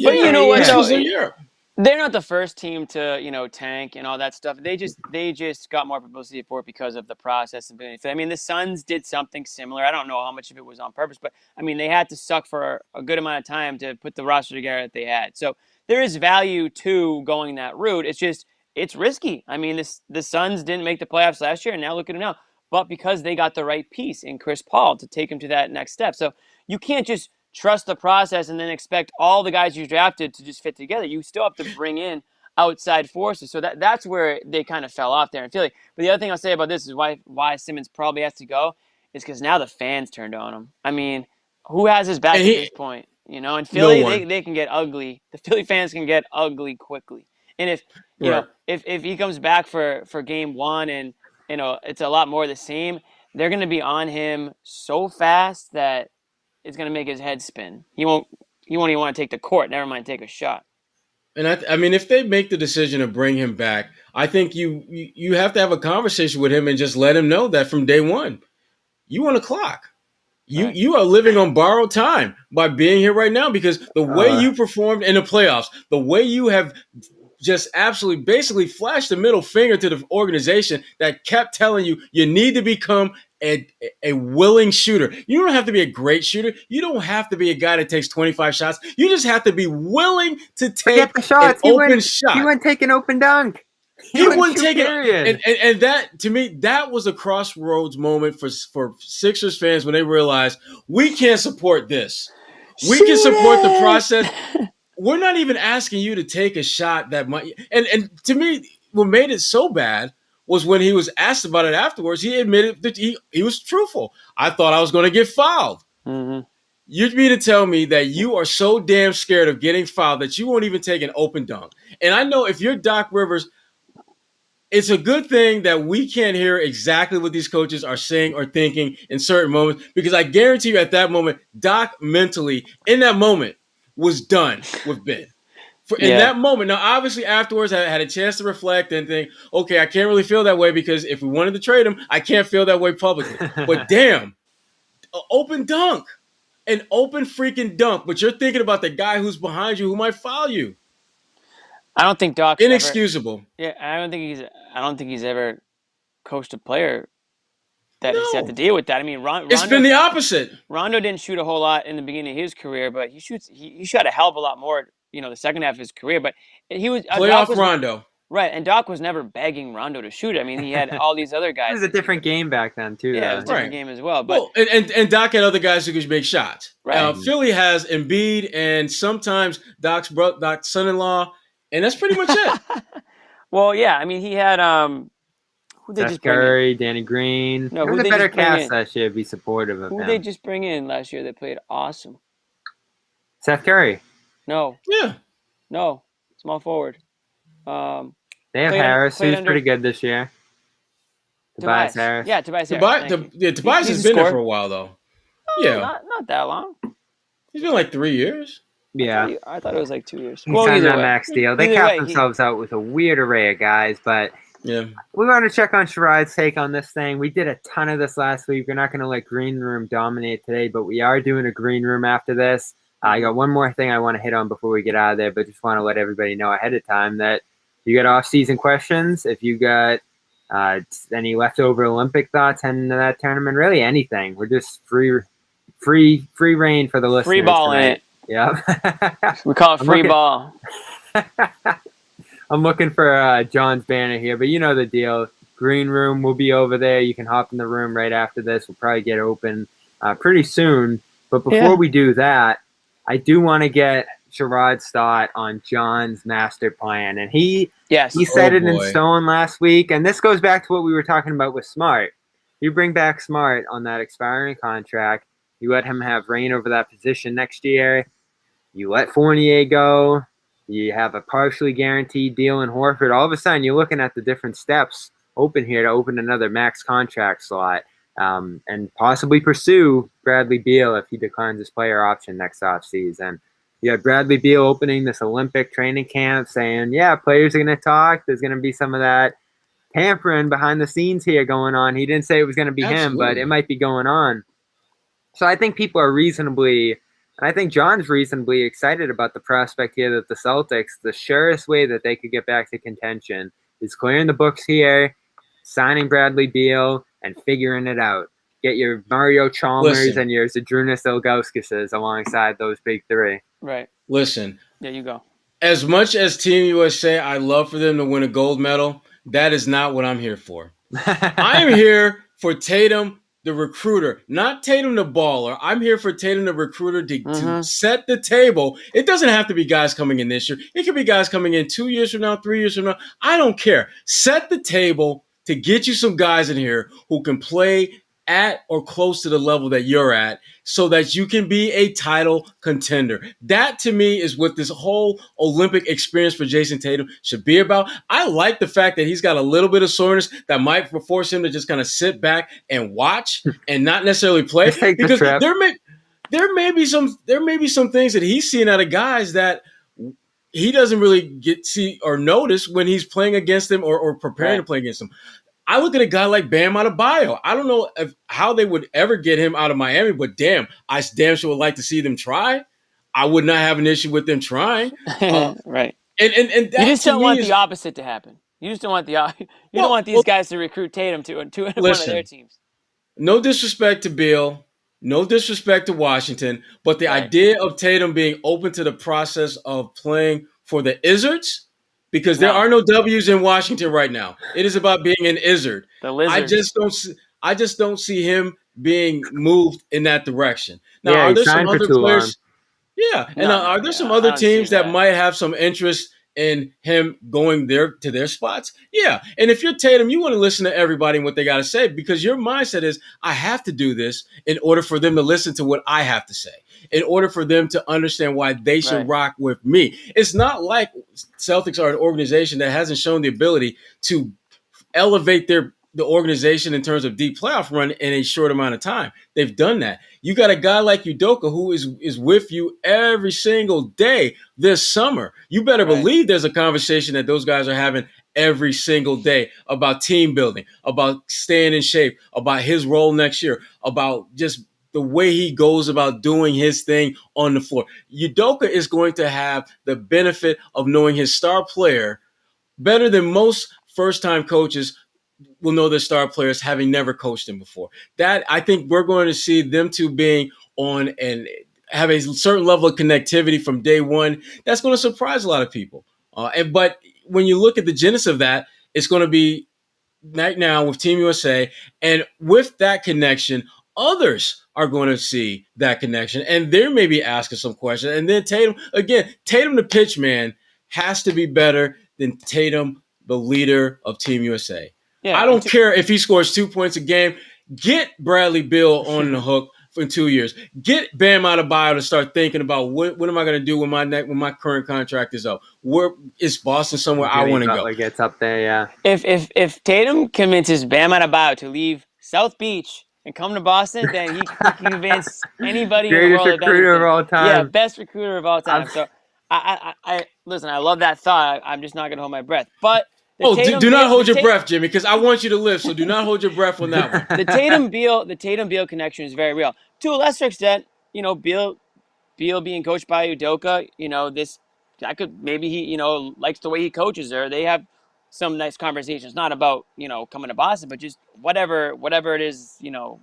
But you know what, though? Year. They're not the first team to tank and all that stuff. They just got more publicity for it because of the process. I mean, the Suns did something similar. I don't know how much of it was on purpose, but I mean, they had to suck for a good amount of time to put the roster together that they had. So there is value to going that route. It's risky. I mean, the Suns didn't make the playoffs last year, and now look at them now. But because they got the right piece in Chris Paul to take him to that next step. So you can't just trust the process and then expect all the guys you drafted to just fit together. You still have to bring in outside forces. So that's where they kind of fell off there in Philly. But the other thing I'll say about this is why Simmons probably has to go is because now the fans turned on him. I mean, who has his back at this point? In Philly, they can get ugly. The Philly fans can get ugly quickly. And if if he comes back for game one and it's a lot more of the same, they're going to be on him so fast that it's going to make his head spin. He won't even want to take the court. Never mind take a shot. And I mean, if they make the decision to bring him back, I think you have to have a conversation with him and just let him know that from day one, you on the clock. You are living on borrowed time by being here right now, because the way you performed in the playoffs, the way you have just absolutely basically flashed the middle finger to the organization that kept telling you need to become a willing shooter. You don't have to be a great shooter. You don't have to be a guy that takes 25 shots. You just have to be willing to take the shots. an open shot. He wouldn't take an open dunk. He wouldn't take it. And that, to me, that was a crossroads moment for Sixers fans when they realized we can't support this. We can support the process. We're not even asking you to take a shot that might. And to me, what made it so bad was when he was asked about it afterwards, he admitted that he was truthful. I thought I was going to get fouled. Mm-hmm. You mean to tell me that you are so damn scared of getting fouled that you won't even take an open dunk? And I know if you're Doc Rivers, it's a good thing that we can't hear exactly what these coaches are saying or thinking in certain moments, because I guarantee you at that moment, Doc mentally, in that moment, was done with Ben. In that moment. Now, obviously, afterwards, I had a chance to reflect and think, okay, I can't really feel that way, because if we wanted to trade him, I can't feel that way publicly. But damn, an open dunk. An open freaking dunk. But you're thinking about the guy who's behind you who might foul you. I don't think Doc's inexcusable. I don't think he's ever coached a player that he's had to deal with that. I mean, It's been the opposite. Rondo didn't shoot a whole lot in the beginning of his career, but he shot a hell of a lot more, the second half of his career. But he was playoff Rondo. Right, and Doc was never begging Rondo to shoot. I mean, he had all these other guys. It was a different game back then, too. Yeah, it was a different game as well. But and Doc had other guys who could make shots. Right. Philly has Embiid and sometimes Doc's son-in-law, and that's pretty much it. Well, yeah, I mean, he had who they Seth just bring Curry, in? Danny Green. No, There was a better cast last year to be supportive of Who him. they just bring in last year that played awesome? Seth Curry. No. Yeah. No. Small forward. They have Harris, who's pretty good this year. Tobias Harris. Yeah, Tobias Harris. Tobias has been there for a while, though. Yeah. Not that long. He's been like 3 years. Yeah. I thought it was like 2 years. He signed that max deal. They capped themselves out with a weird array of guys, but yeah, we want to check on Sherrod's take on this thing. We did a ton of this last week. We're not going to let GreenRoom dominate today, but we are doing a GreenRoom after this. I got one more thing I want to hit on before we get out of there, but just want to let everybody know ahead of time that you got off-season questions. If you got any leftover Olympic thoughts heading into that tournament, really anything, we're just free reign for the listeners. Free ball in it. Yeah. We call it free ball. I'm looking for John's banner here, but you know the deal. GreenRoom will be over there. You can hop in the room right after this. We'll probably get open pretty soon. But before we do that, I do want to get Sherrod's thought on John's master plan. And he set it in stone last week. And this goes back to what we were talking about with Smart. You bring back Smart on that expiring contract. You let him have reign over that position next year. You let Fournier go. You have a partially guaranteed deal in Horford. All of a sudden, you're looking at the different steps open here to open another max contract slot and possibly pursue Bradley Beal if he declines his player option next offseason. You had Bradley Beal opening this Olympic training camp saying, yeah, players are going to talk. There's going to be some of that tampering behind the scenes here going on. He didn't say it was going to be him, but it might be going on. So I think people are reasonably, and I think John's reasonably excited about the prospect here that the Celtics, the surest way that they could get back to contention is clearing the books here, signing Bradley Beal, and figuring it out. Get your Mario Chalmers and your Zydrunas Ilgauskises alongside those big three. Right. Listen. There you go. As much as Team USA, I love for them to win a gold medal. That is not what I'm here for. I am here for Tatum, the recruiter, not Tatum the baller. I'm here for Tatum the recruiter to set the table. It doesn't have to be guys coming in this year. It could be guys coming in 2 years from now, 3 years from now. I don't care. Set the table to get you some guys in here who can play at or close to the level that you're at so that you can be a title contender. That, to me, is what this whole Olympic experience for Jayson Tatum should be about. I like the fact that he's got a little bit of soreness that might force him to just kind of sit back and watch and not necessarily play. Because there may be some things that he's seeing out of guys that he doesn't really see or notice when he's playing against them or preparing to play against them. I look at a guy like Bam Adebayo. I don't know how they would ever get him out of Miami, but I damn sure would like to see them try. I would not have an issue with them trying. Right. And you just don't want the opposite to happen. You just don't want don't want these guys to recruit Tatum to one of their teams. No disrespect to Beal, no disrespect to Washington, but the idea of Tatum being open to the process of playing for the Izzards. Because there are no W's in Washington right now. It is about being an Izzard. The Lizards. I just don't see him being moved in that direction. Now, are there some other players? Yeah, and are there some other teams that might have some interest in him going to their spots? Yeah, and if you're Tatum, you want to listen to everybody and what they got to say because your mindset is, I have to do this in order for them to listen to what I have to say. In order for them to understand why they should rock with me. It's not like Celtics are an organization that hasn't shown the ability to elevate the organization in terms of deep playoff run in a short amount of time. They've done that. You got a guy like Udoka who is with you every single day this summer. You better believe there's a conversation that those guys are having every single day about team building, about staying in shape, about his role next year, about just the way he goes about doing his thing on the floor. Udoka is going to have the benefit of knowing his star player better than most first-time coaches will know their star players having never coached them before. That I think we're going to see them two being on and have a certain level of connectivity from day one. That's going to surprise a lot of people. But when you look at the genesis of that, it's going to be right now with Team USA, and with that connection, others are going to see that connection, and they're maybe asking some questions. And then Tatum, the pitch man, has to be better than Tatum, the leader of Team USA. Yeah, I don't care if he scores 2 points a game. Get Bradley Beal on the hook for 2 years. Get Bam Adebayo to start thinking about what am I going to do when my current contract is up? Where is Boston somewhere I want to go? Like it's up there, yeah. If Tatum convinces Bam Adebayo to leave South Beach and come to Boston, then he can convince anybody in the world. Greatest recruiter of all time. Yeah, best recruiter of all time. So I listen. I love that thought. I'm just not going to hold my breath, but. Do not hold your breath, Jimmy, because I want you to live. So do not hold your breath on that one. The Tatum Beal connection is very real. To a lesser extent, Beal being coached by Udoka, maybe he likes the way he coaches her. They have some nice conversations, not about coming to Boston, but just whatever it is,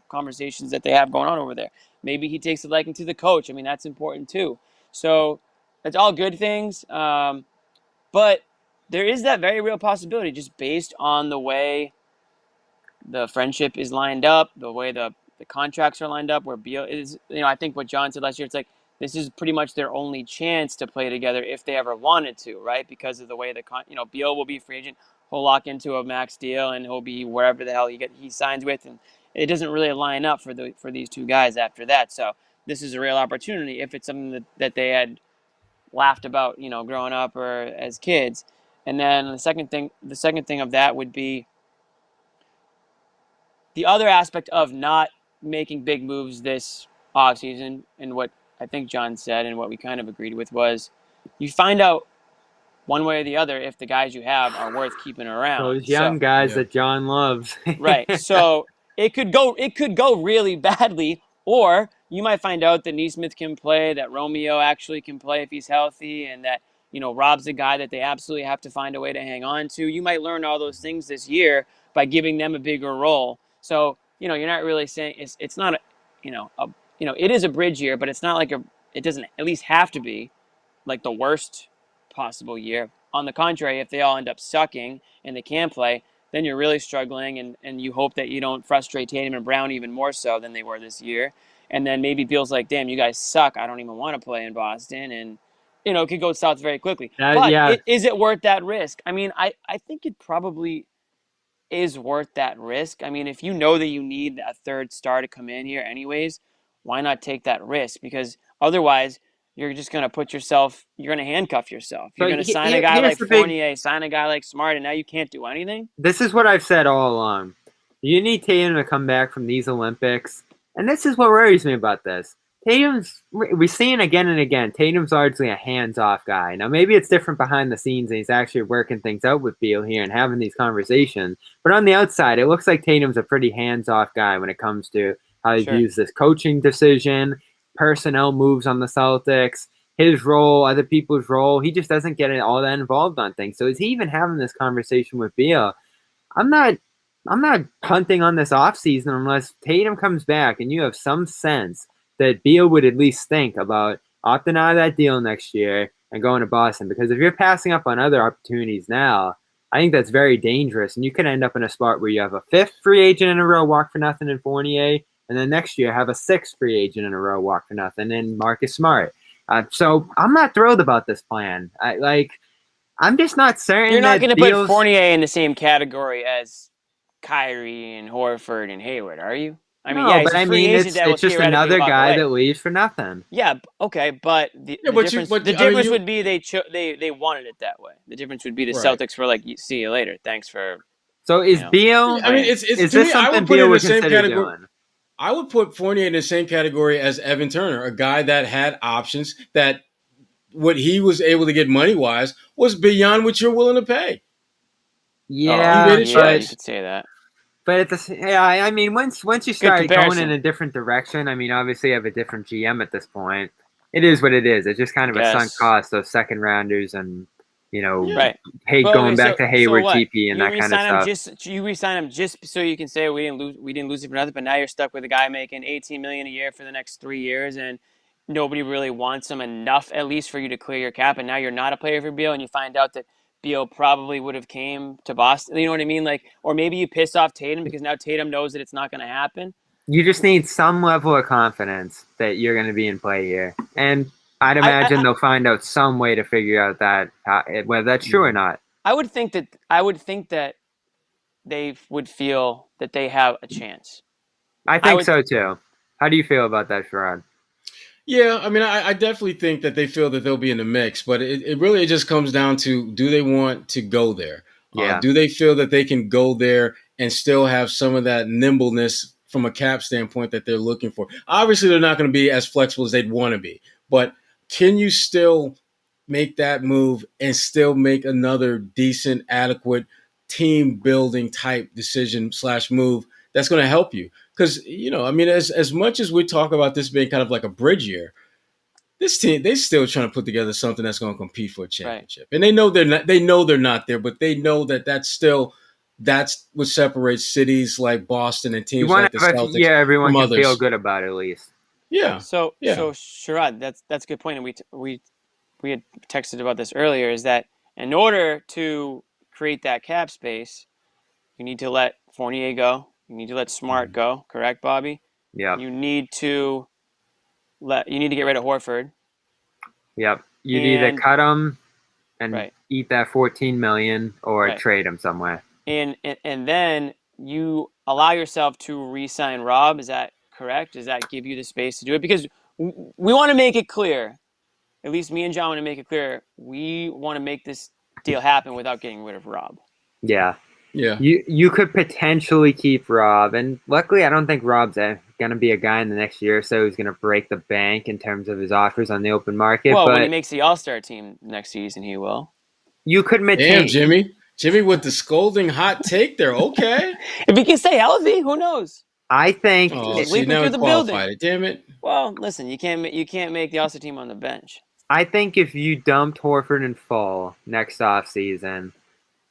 conversations that they have going on over there. Maybe he takes a liking to the coach. I mean, that's important too. So it's all good things, but. There is that very real possibility just based on the way the friendship is lined up, the way the contracts are lined up, where Beal is, I think what John said last year, it's like this is pretty much their only chance to play together if they ever wanted to, right? Because of the way Beal will be a free agent, he'll lock into a max deal, and he'll be wherever the hell he signs with, and it doesn't really line up for these two guys after that. So this is a real opportunity if it's something that they had laughed about, growing up or as kids. And then the second thing of that would be the other aspect of not making big moves this offseason, and what I think John said and what we kind of agreed with was you find out one way or the other if the guys you have are worth keeping around. Those young guys that John loves. Right. So it could go really badly, or you might find out that Neesmith can play, that Romeo actually can play if he's healthy, and that Rob's a guy that they absolutely have to find a way to hang on to. You might learn all those things this year by giving them a bigger role. So, you're not really saying it's not it is a bridge year, but it's not like it doesn't at least have to be like the worst possible year. On the contrary, if they all end up sucking and they can't play, then you're really struggling, and you hope that you don't frustrate Tatum and Brown even more so than they were this year. And then maybe Beal's like, damn, you guys suck. I don't even want to play in Boston. And it could go south very quickly. Is it worth that risk? I mean, I think it probably is worth that risk. I mean, if you know that you need a third star to come in here anyways, why not take that risk? Because otherwise, you're just going to you're going to handcuff yourself. You're going to sign a guy like Fournier, sign a guy like Smart, and now you can't do anything. This is what I've said all along. You need Tatum to come back from these Olympics. And this is what worries me about this. We're seeing again and again, Tatum's largely a hands-off guy. Now, maybe it's different behind the scenes, and he's actually working things out with Beal here and having these conversations. But on the outside, it looks like Tatum's a pretty hands-off guy when it comes to how he views this coaching decision, personnel moves on the Celtics, his role, other people's role. He just doesn't get all that involved on things. So is he even having this conversation with Beal? I'm not punting on this offseason unless Tatum comes back and you have some sense that Beal would at least think about opting out of that deal next year and going to Boston. Because if you're passing up on other opportunities now, I think that's very dangerous. And you could end up in a spot where you have a fifth free agent in a row walk for nothing in Fournier, and then next year have a sixth free agent in a row walk for nothing in Marcus Smart. So I'm not thrilled about this plan. I'm just not certain. You're not going to put Fournier in the same category as Kyrie and Horford and Hayward, are you? I mean, no, but I mean, it's just another guy that leaves for nothing. Yeah, okay, but the difference would be they wanted it that way. The difference would be the Celtics were like, see you later, thanks for. So is Beal? I mean, is this something Beal would consider doing? I would put Fournier in the same category as Evan Turner, a guy that had options, that what he was able to get money-wise was beyond what you're willing to pay. Yeah, you could say that. But I mean, once you start going in a different direction, I mean, obviously you have a different GM at this point. It is what it is. It's just kind of a sunk cost, those second rounders and Right. Going back to Hayward, what? TP, and You that kind of re-sign him stuff. you resign him just so you can say we didn't lose it for nothing, but now you're stuck with a guy making $18 million a year for the next 3 years, and nobody really wants him enough at least for you to clear your cap, and now you're not a player for Beal, and you find out that Beal probably would have came to Boston. You know what I mean? Like, or maybe you piss off Tatum because now Tatum knows that it's not going to happen. You just need some level of confidence that you're going to be in play here, and I'd imagine they'll find out some way to figure out that whether that's true or not. I would think that they would feel that they have a chance. I think so too. How do you feel about that, Sherrod? Yeah, I mean, I definitely think that they feel that they'll be in the mix, but it really just comes down to, do they want to go there? Yeah. Do they feel that they can go there and still have some of that nimbleness from a cap standpoint that they're looking for? Obviously, they're not going to be as flexible as they'd want to be, but can you still make that move and still make another decent, adequate team building type decision / move that's going to help you? Because, I mean, as much as we talk about this being kind of like a bridge year, this team, they're still trying to put together something that's going to compete for a championship. Right. And they know they're not there, but they know that's what separates cities like Boston and teams like the Celtics. Yeah, everyone can feel good about it at least. Yeah. So Sherrod, that's a good point, and we had texted about this earlier, is that in order to create that cap space, you need to let Fournier go. You need to let Smart go. Correct, Bobby? Yeah. You need to get rid of Horford. Yep. You'd either cut him and eat that $14 million or trade him somewhere. And then you allow yourself to re-sign Rob. Is that correct? Does that give you the space to do it? Because we want to make it clear. At least me and John want to make it clear. We want to make this deal happen without getting rid of Rob. Yeah. Yeah. You could potentially keep Rob, and luckily I don't think Rob's going to be a guy in the next year or so who's going to break the bank in terms of his offers on the open market. Well, but when he makes the All-Star team next season, he will. You could Damn, Jimmy with the scolding hot take there. Okay. If he can stay healthy, who knows? I think leap into the building. Damn it. Well, listen, you can't make the All-Star team on the bench. I think if you dumped Horford in fall next offseason,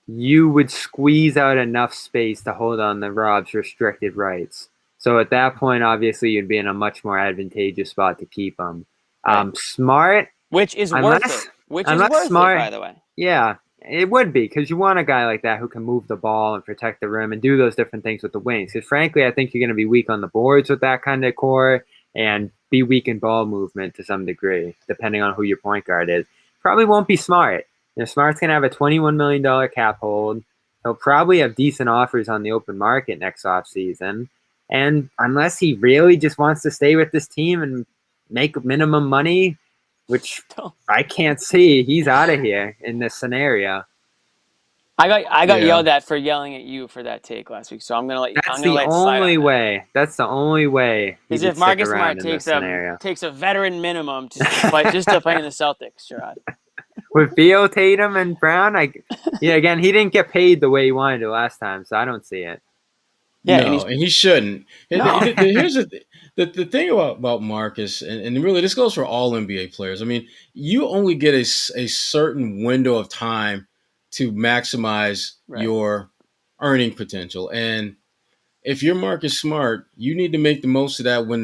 you would squeeze out enough space to hold on to Rob's restricted rights. So at that point, obviously, you'd be in a much more advantageous spot to keep him. Right. Smart. Which is worth it. Which is worth Smart, it, by the way. Yeah, it would be, because you want a guy like that who can move the ball and protect the rim and do those different things with the wings. Because frankly, I think you're going to be weak on the boards with that kind of core and be weak in ball movement to some degree, depending on who your point guard is. Probably won't be Smart. Smart's going to have a $21 million cap hold. He'll probably have decent offers on the open market next offseason. And unless he really just wants to stay with this team and make minimum money, which I can't see, he's out of here in this scenario. I got yelled at for yelling at you for that take last week, so I'm gonna let you. That's the only way. That's the only way. Is if Marcus Smart takes a veteran minimum just to play in the Celtics, Sherrod. With Beal, Tatum, and Brown, again, he didn't get paid the way he wanted to last time, so I don't see it. Yeah, no, and he shouldn't. No. Here's the thing about Marcus, and really this goes for all NBA players. I mean, you only get a certain window of time to maximize your earning potential, and if you're Marcus Smart, you need to make the most of that when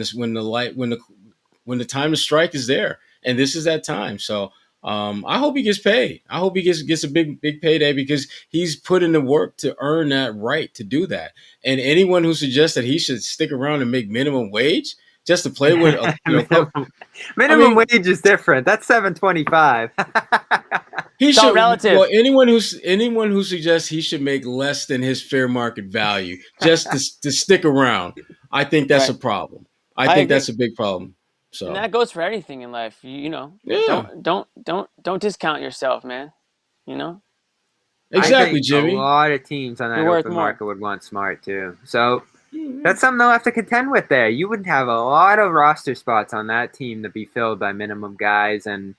the time to strike is there, and this is that time. So. I hope he gets paid. I hope he gets a big payday, because he's put in the work to earn that right to do that. And anyone who suggests that he should stick around and make minimum wage just to play with minimum wage is different. That's $7.25. He should. All relative. Well, anyone who suggests he should make less than his fair market value just to stick around, I think that's a problem. I think that's a big problem. So. And that goes for anything in life, Don't discount yourself, man. Exactly, I think Jimmy. A lot of teams on that open market would want Smart too. So that's something they'll have to contend with there. You would have a lot of roster spots on that team to be filled by minimum guys, and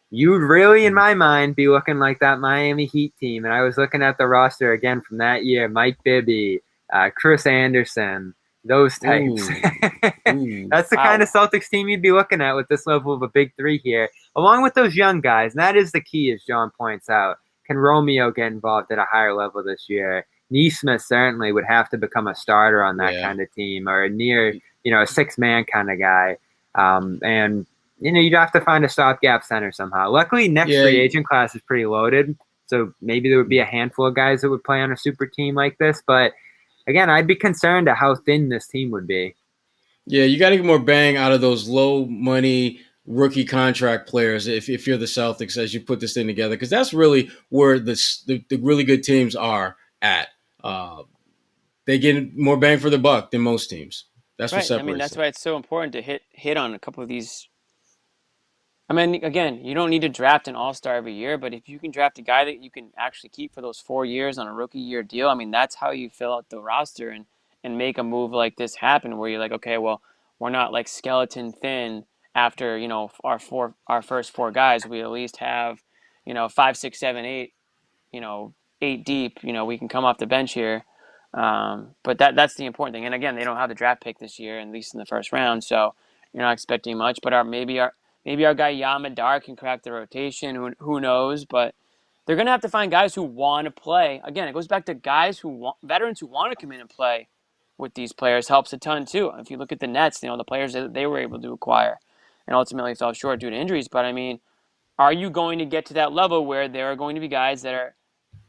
you'd really, in my mind, be looking like that Miami Heat team. And I was looking at the roster again from that year: Mike Bibby, Chris Anderson. Those types. That's the kind of Celtics team you'd be looking at with this level of a big three here, along with those young guys. And that is the key, as John points out. can Romeo get involved at a higher level this year? Neesmith certainly would have to become a starter on that kind of team, or a near, a six-man kind of guy. And you'd have to find a stopgap center somehow. Luckily, next free agent class is pretty loaded, so maybe there would be a handful of guys that would play on a super team like this. But again, I'd be concerned at how thin this team would be. Yeah, you got to get more bang out of those low money rookie contract players if you're the Celtics as you put this thing together, because that's really where the really good teams are at. They get more bang for the buck than most teams. That's what separates. I mean, that's why it's so important to hit on a couple of these. I mean, again, you don't need to draft an all-star every year, but if you can draft a guy that you can actually keep for those 4 years on a rookie year deal, I mean, that's how you fill out the roster and make a move like this happen, where you're like, okay, well, we're not like skeleton thin after, our first 4 guys. We at least have, 5, 6, 7, 8, 8 deep. We can come off the bench here. But that's the important thing. And again, they don't have the draft pick this year, at least in the first round, so you're not expecting much. But maybe our guy Yamadar can crack the rotation. Who knows? But they're going to have to find guys who want to play. Again, it goes back to veterans who want to come in and play with these players helps a ton too. If you look at the Nets, the players that they were able to acquire and ultimately fell short due to injuries. But I mean, are you going to get to that level where there are going to be guys that are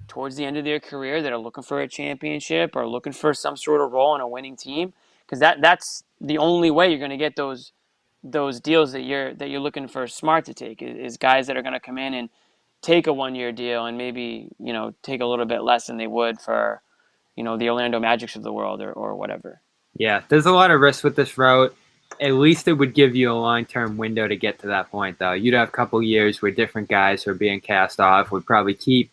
towards the end of their career that are looking for a championship or looking for some sort of role in a winning team? Because that's the only way you're going to get those deals that you're looking for Smart to take is guys that are going to come in and take a 1-year deal and maybe take a little bit less than they would for the Orlando Magics of the world or whatever. Yeah, there's a lot of risk with this route. At least it would give you a long-term window to get to that point, though. You'd have a couple years where different guys who are being cast off would probably keep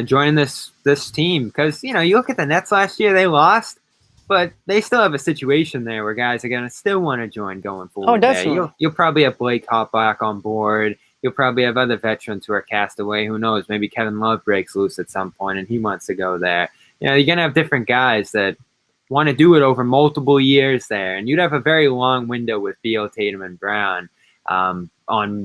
joining this team. Because, you look at the Nets last year, they lost, but they still have a situation there where guys are going to still want to join going forward. Oh, definitely. You'll probably have Blake hop back on board. You'll probably have other veterans who are cast away. Who knows? Maybe Kevin Love breaks loose at some point and he wants to go there. You're going to have different guys that want to do it over multiple years there. And you'd have a very long window with Beal, Tatum, and Brown on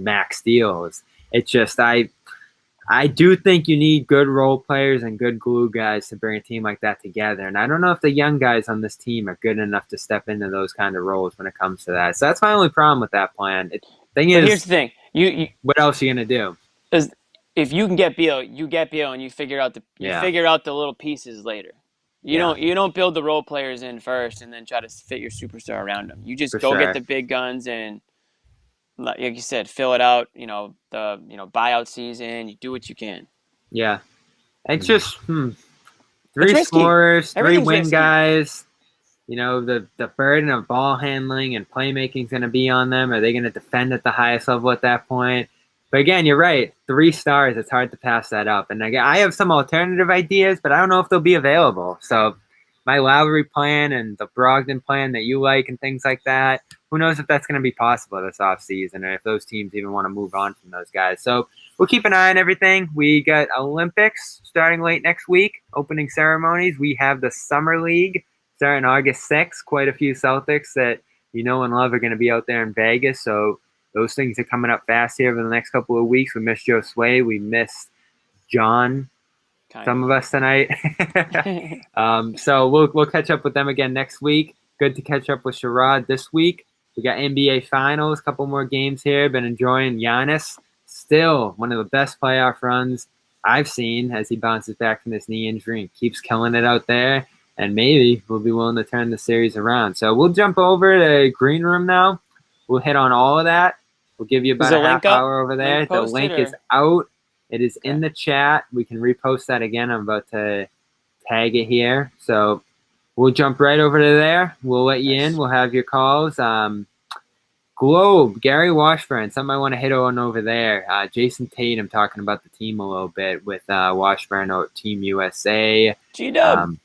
max deals. It's just I do think you need good role players and good glue guys to bring a team like that together. And I don't know if the young guys on this team are good enough to step into those kind of roles when it comes to that. So that's my only problem with that plan. Here's the thing. You what else are you going to do? If you can get Beal, you get Beal, and you figure out the little pieces later. You don't build the role players in first and then try to fit your superstar around them. You just get the big guns and, like you said, fill it out. The buyout season. You do what you can. Yeah, it's just 3 scorers, 3 wing guys. The burden of ball handling and playmaking is going to be on them. Are they going to defend at the highest level at that point? But again, you're right. 3 stars, it's hard to pass that up. And again, I have some alternative ideas, but I don't know if they'll be available. So my Lowry plan and the Brogdon plan that you like and things like that, who knows if that's going to be possible this offseason or if those teams even want to move on from those guys. So we'll keep an eye on everything. We got Olympics starting late next week, opening ceremonies. We have the Summer League starting August 6th. Quite a few Celtics that and love are going to be out there in Vegas. So those things are coming up fast here over the next couple of weeks. We missed Joe Sway. We missed John, some of us tonight. So we'll catch up with them again next week. Good to catch up with Sherrod this week. We got NBA Finals, a couple more games here. Been enjoying Giannis. Still one of the best playoff runs I've seen as he bounces back from this knee injury and keeps killing it out there. And maybe we'll be willing to turn the series around. So we'll jump over to Green Room now. We'll hit on all of that. We'll give you about a half hour over there. The link is out. It is in the chat. We can repost that again. I'm about to tag it here. So we'll jump right over to there. We'll let you in. We'll have your calls. Globe, Gary Washburn, something I want to hit on over there. Jayson Tatum talking about the team a little bit with Washburn at Team USA. G-Dub.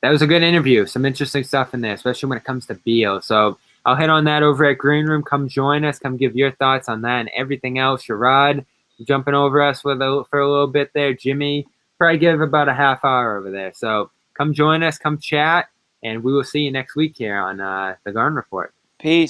That was a good interview. Some interesting stuff in there, especially when it comes to Beal. So I'll hit on that over at Green Room. Come join us. Come give your thoughts on that and everything else. Sherrod jumping over us for a little bit there. Jimmy, probably give about a half hour over there. So come join us. Come chat. And we will see you next week here on the Garden Report. Peace.